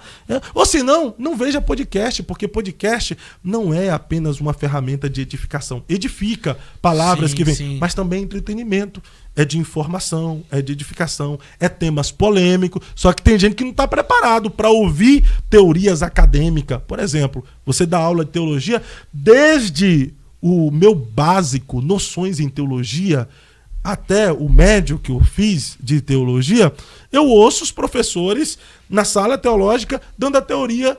Ou senão, não veja podcast, porque podcast não é apenas uma ferramenta de edificação. Edifica palavras que vêm, mas também entretenimento, é de informação, é de edificação, é temas polêmicos, só que tem gente que não está preparado para ouvir teorias acadêmicas. Por exemplo, você dá aula de teologia, desde o meu básico, noções em teologia, até o médio que eu fiz de teologia, eu ouço os professores na sala teológica dando a teoria,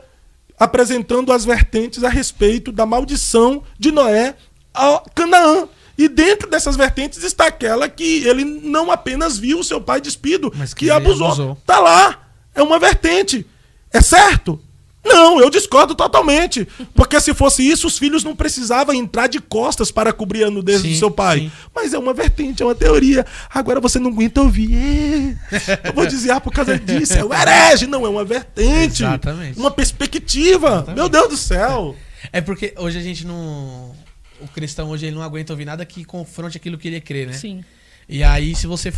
apresentando as vertentes a respeito da maldição de Noé a Canaã. E dentro dessas vertentes está aquela que ele não apenas viu o seu pai despido, mas que abusou. Tá lá. É uma vertente. É certo? Não, eu discordo totalmente. Porque se fosse isso, os filhos não precisavam entrar de costas para cobrir a nudez do seu pai. Sim. Mas é uma vertente, é uma teoria. Agora você não aguenta ouvir. Eu vou dizer por causa disso. É o herege. Não, é uma vertente. Exatamente. Uma perspectiva. Exatamente. Meu Deus do céu. É porque hoje a gente não... O cristão hoje ele não aguenta ouvir nada que confronte aquilo que ele crê, né? Sim. E aí, se você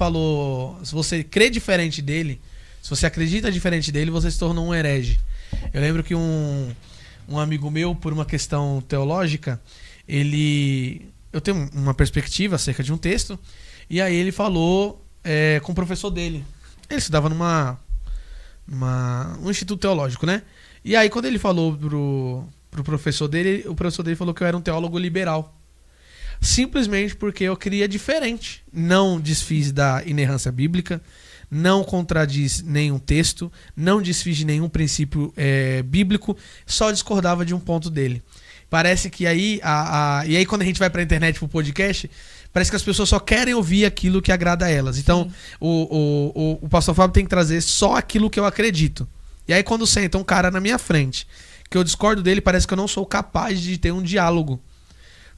crê diferente dele, se você acredita diferente dele, você se tornou um herege. Eu lembro que um amigo meu, por uma questão teológica, eu tenho uma perspectiva acerca de um texto, e aí ele falou com o professor dele. Ele estudava num instituto teológico, né? E aí, quando ele falou pro professor dele, o professor dele falou que eu era um teólogo liberal. Simplesmente porque eu queria diferente. Não desfiz da inerrância bíblica, não contradiz nenhum texto, não desfiz de nenhum princípio bíblico, só discordava de um ponto dele. Parece que aí, e aí quando a gente vai pra internet, pro podcast, parece que as pessoas só querem ouvir aquilo que agrada a elas. Então, o pastor Fábio tem que trazer só aquilo que eu acredito. E aí quando senta um cara na minha frente, que eu discordo dele, parece que eu não sou capaz de ter um diálogo.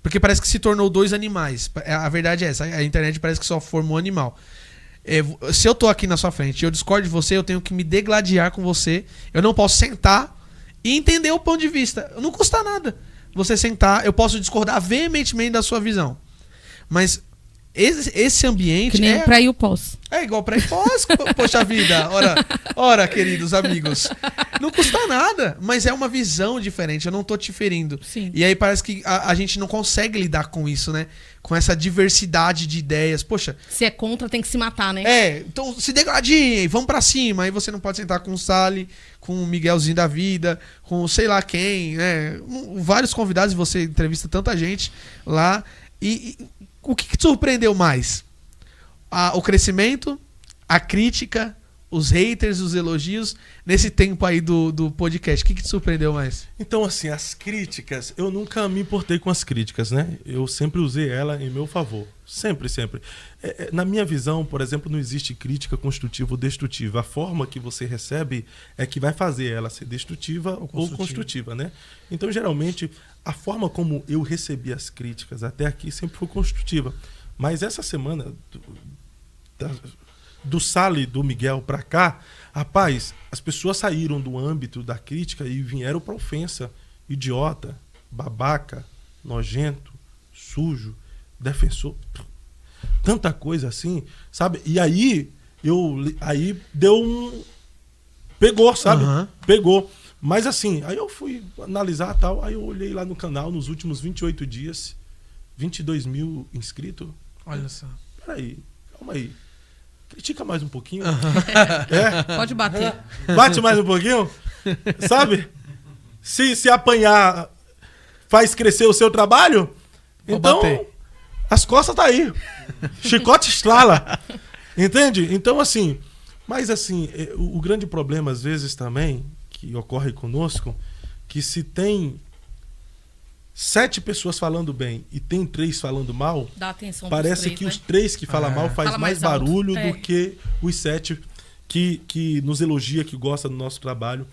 Porque parece que se tornou dois animais. A verdade é essa, a internet parece que só formou um animal. Se eu tô aqui na sua frente e eu discordo de você, eu tenho que me degladiar com você. Eu não posso sentar e entender o ponto de vista. Não custa nada você sentar, eu posso discordar veementemente da sua visão. Mas esse ambiente Que nem o pré e o pós. É igual pré e pós, poxa vida. Ora, queridos amigos. Não custa nada, mas é uma visão diferente. Eu não tô te ferindo. Sim. E aí parece que a gente não consegue lidar com isso, né? Com essa diversidade de ideias. Poxa. Se é contra, tem que se matar, né? Então se degradiem, vamos pra cima. Aí você não pode sentar com o Sally, com o Miguelzinho da vida, com sei lá quem, né? Vários convidados, você entrevista tanta gente lá. E o que te surpreendeu mais? O crescimento, a crítica, os haters, os elogios, nesse tempo aí do podcast? O que te surpreendeu mais? Então, assim, as críticas, eu nunca me importei com as críticas, né? Eu sempre usei ela em meu favor. Sempre, sempre. Na minha visão, por exemplo, não existe crítica construtiva ou destrutiva. A forma que você recebe é que vai fazer ela ser destrutiva ou construtiva, né? Então, geralmente, a forma como eu recebi as críticas até aqui sempre foi construtiva. Mas essa semana, do Sally, do Miguel pra cá, rapaz, as pessoas saíram do âmbito da crítica e vieram pra ofensa. Idiota, babaca, nojento, sujo, defensor, tanta coisa assim, sabe? E aí deu um pegou, sabe? Uhum. Pegou. Mas assim, aí eu fui analisar tal, aí eu olhei lá no canal nos últimos 28 dias, 22 mil inscritos. Olha só. Peraí, calma aí. Critica mais um pouquinho. Pode bater. Bate mais um pouquinho. Sabe? Se apanhar faz crescer o seu trabalho, Vou então bater. as costas tá aí. Chicote estrala. Entende? Então, assim, mas assim, o grande problema às vezes também, que ocorre conosco, que se tem 7 pessoas falando bem e tem 3 falando mal, Dá atenção parece pros 3, que né? os 3 que falam mal faz Fala mais mais alto. barulho do que os 7 que nos elogia, que gosta do nosso trabalho.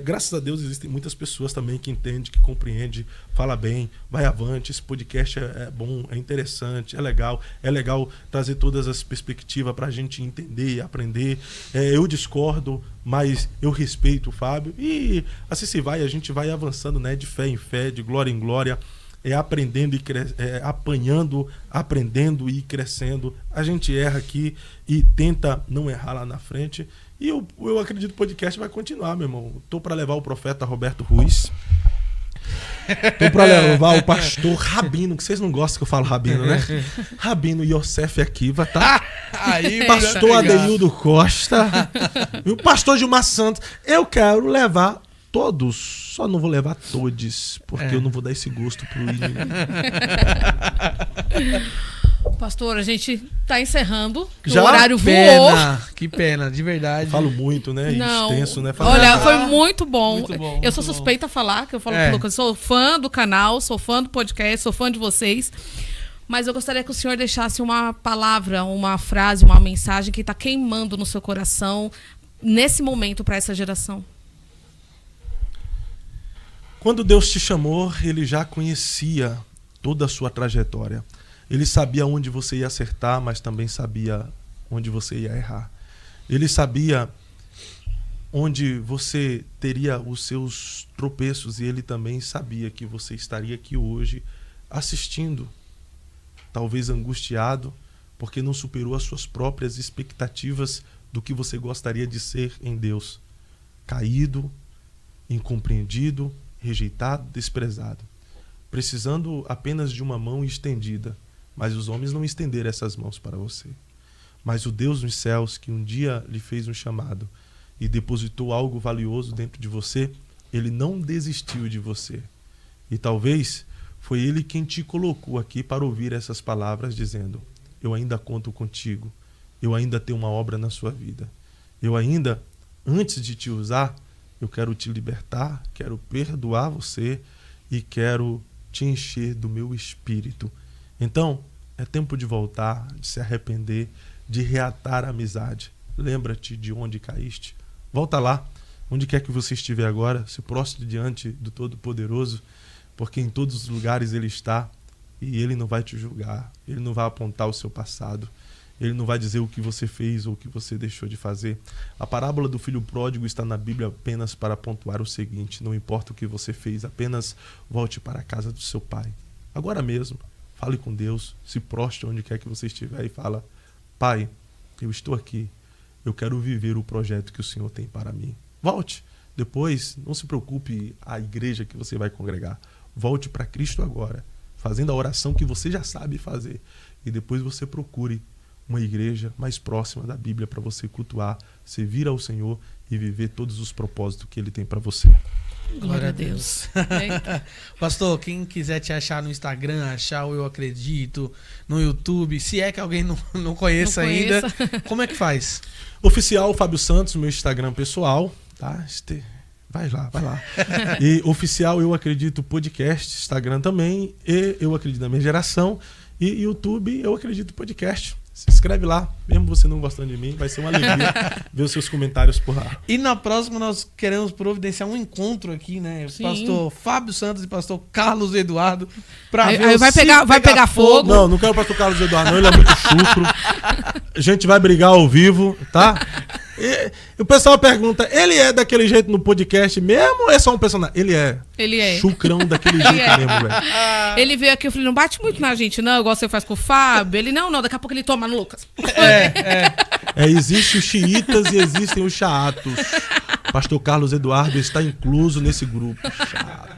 Graças a Deus existem muitas pessoas também que entendem, que compreendem, fala bem, vai avante. Esse podcast é bom, é interessante, é legal trazer todas as perspectivas para a gente entender e aprender. Eu discordo, mas eu respeito o Fábio e assim se vai, a gente vai avançando, né, de fé em fé, de glória em glória, aprendendo e apanhando, aprendendo e crescendo. A gente erra aqui e tenta não errar lá na frente. E eu acredito que o podcast vai continuar, meu irmão. Tô para levar o profeta Roberto Ruiz. Tô para levar o pastor Rabino, que vocês não gostam que eu falo Rabino, né? Rabino Yosef Akiva, tá? Aí, Pastor Adeildo Costa. E o pastor Gilmar Santos. Eu quero levar todos, só não vou levar todos, porque eu não vou dar esse gosto pro inimigo. Pastor, a gente tá encerrando. Já? O horário voou. Que pena, de verdade. Falo muito, né? Não. Extenso, né? Olha, foi muito bom. Muito bom, Eu muito sou bom. suspeita a falar, que eu falo pro Lucas, sou fã do canal, sou fã do podcast, sou fã de vocês. Mas eu gostaria que o senhor deixasse uma palavra, uma frase, uma mensagem que tá queimando no seu coração nesse momento para essa geração. Quando Deus te chamou, Ele já conhecia toda a sua trajetória. Ele sabia onde você ia acertar, mas também sabia onde você ia errar. Ele sabia onde você teria os seus tropeços e Ele também sabia que você estaria aqui hoje assistindo, talvez angustiado, porque não superou as suas próprias expectativas do que você gostaria de ser em Deus. Caído, incompreendido, rejeitado, desprezado, precisando apenas de uma mão estendida, mas os homens não estenderam essas mãos para você. Mas o Deus dos céus, que um dia lhe fez um chamado e depositou algo valioso dentro de você, Ele não desistiu de você. E talvez foi Ele quem te colocou aqui para ouvir essas palavras dizendo: eu ainda conto contigo, eu ainda tenho uma obra na sua vida, eu ainda, antes de te usar, eu quero te libertar, quero perdoar você e quero te encher do meu espírito. Então, é tempo de voltar, de se arrepender, de reatar a amizade. Lembra-te de onde caíste. Volta lá, onde quer que você estiver agora, se prostre diante do Todo-Poderoso, porque em todos os lugares Ele está e Ele não vai te julgar, Ele não vai apontar o seu passado, Ele não vai dizer o que você fez ou o que você deixou de fazer. A parábola do filho pródigo está na Bíblia apenas para pontuar o seguinte: não importa o que você fez, apenas volte para a casa do seu pai. Agora mesmo, fale com Deus, se prostre onde quer que você estiver e fala: Pai, eu estou aqui, eu quero viver o projeto que o Senhor tem para mim. Volte. Depois, não se preocupe a igreja que você vai congregar. Volte para Cristo agora, fazendo a oração que você já sabe fazer. E depois você procure uma igreja mais próxima da Bíblia para você cultuar, servir ao Senhor e viver todos os propósitos que Ele tem para você. Glória a Deus. Pastor, quem quiser te achar no Instagram, achar o Eu Acredito, no YouTube, se é que alguém não conheça ainda, como é que faz? Oficial Fábio Santos, meu Instagram pessoal, tá? Vai lá. E Oficial Eu Acredito Podcast, Instagram também, e Eu Acredito na Minha Geração, e YouTube Eu Acredito Podcast. Se inscreve lá, mesmo você não gostando de mim, vai ser uma alegria ver os seus comentários por lá. E na próxima nós queremos providenciar um encontro aqui, né? Sim. Pastor Fábio Santos e pastor Carlos Eduardo. Pra Aí ver vai pegar fogo. Não quero o pastor Carlos Eduardo, não, ele é muito chucro. A gente vai brigar ao vivo, tá? E o pessoal pergunta, ele é daquele jeito no podcast mesmo ou é só um personagem? Ele é. Ele é. Chucrão daquele jeito mesmo, velho. Ele veio aqui, eu falei, não bate muito na gente, não, igual você faz com o Fábio. Ele, não, daqui a pouco ele toma no Lucas. Existem os xiitas e existem os chaatos. Pastor Carlos Eduardo está incluso nesse grupo. Chato.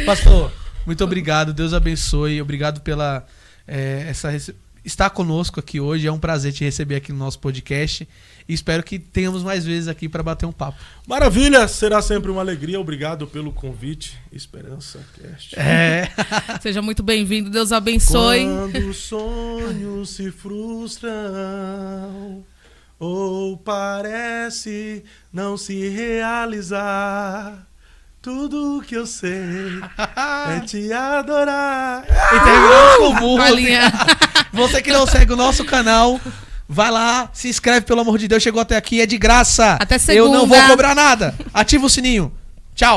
Pastor, muito obrigado, Deus abençoe. Obrigado pela estar conosco aqui hoje. É um prazer te receber aqui no nosso podcast. E espero que tenhamos mais vezes aqui para bater um papo. Maravilha, será sempre uma alegria. Obrigado pelo convite. Esperança Cast. Seja muito bem-vindo, Deus abençoe. Quando os sonhos se frustram ou parece não se realizar, tudo que eu sei é te adorar. E terminamos com música. Você que não segue o nosso canal, vai lá, se inscreve, pelo amor de Deus. Chegou até aqui, é de graça. Até segunda. Eu não vou cobrar nada. Ativa o sininho. Tchau.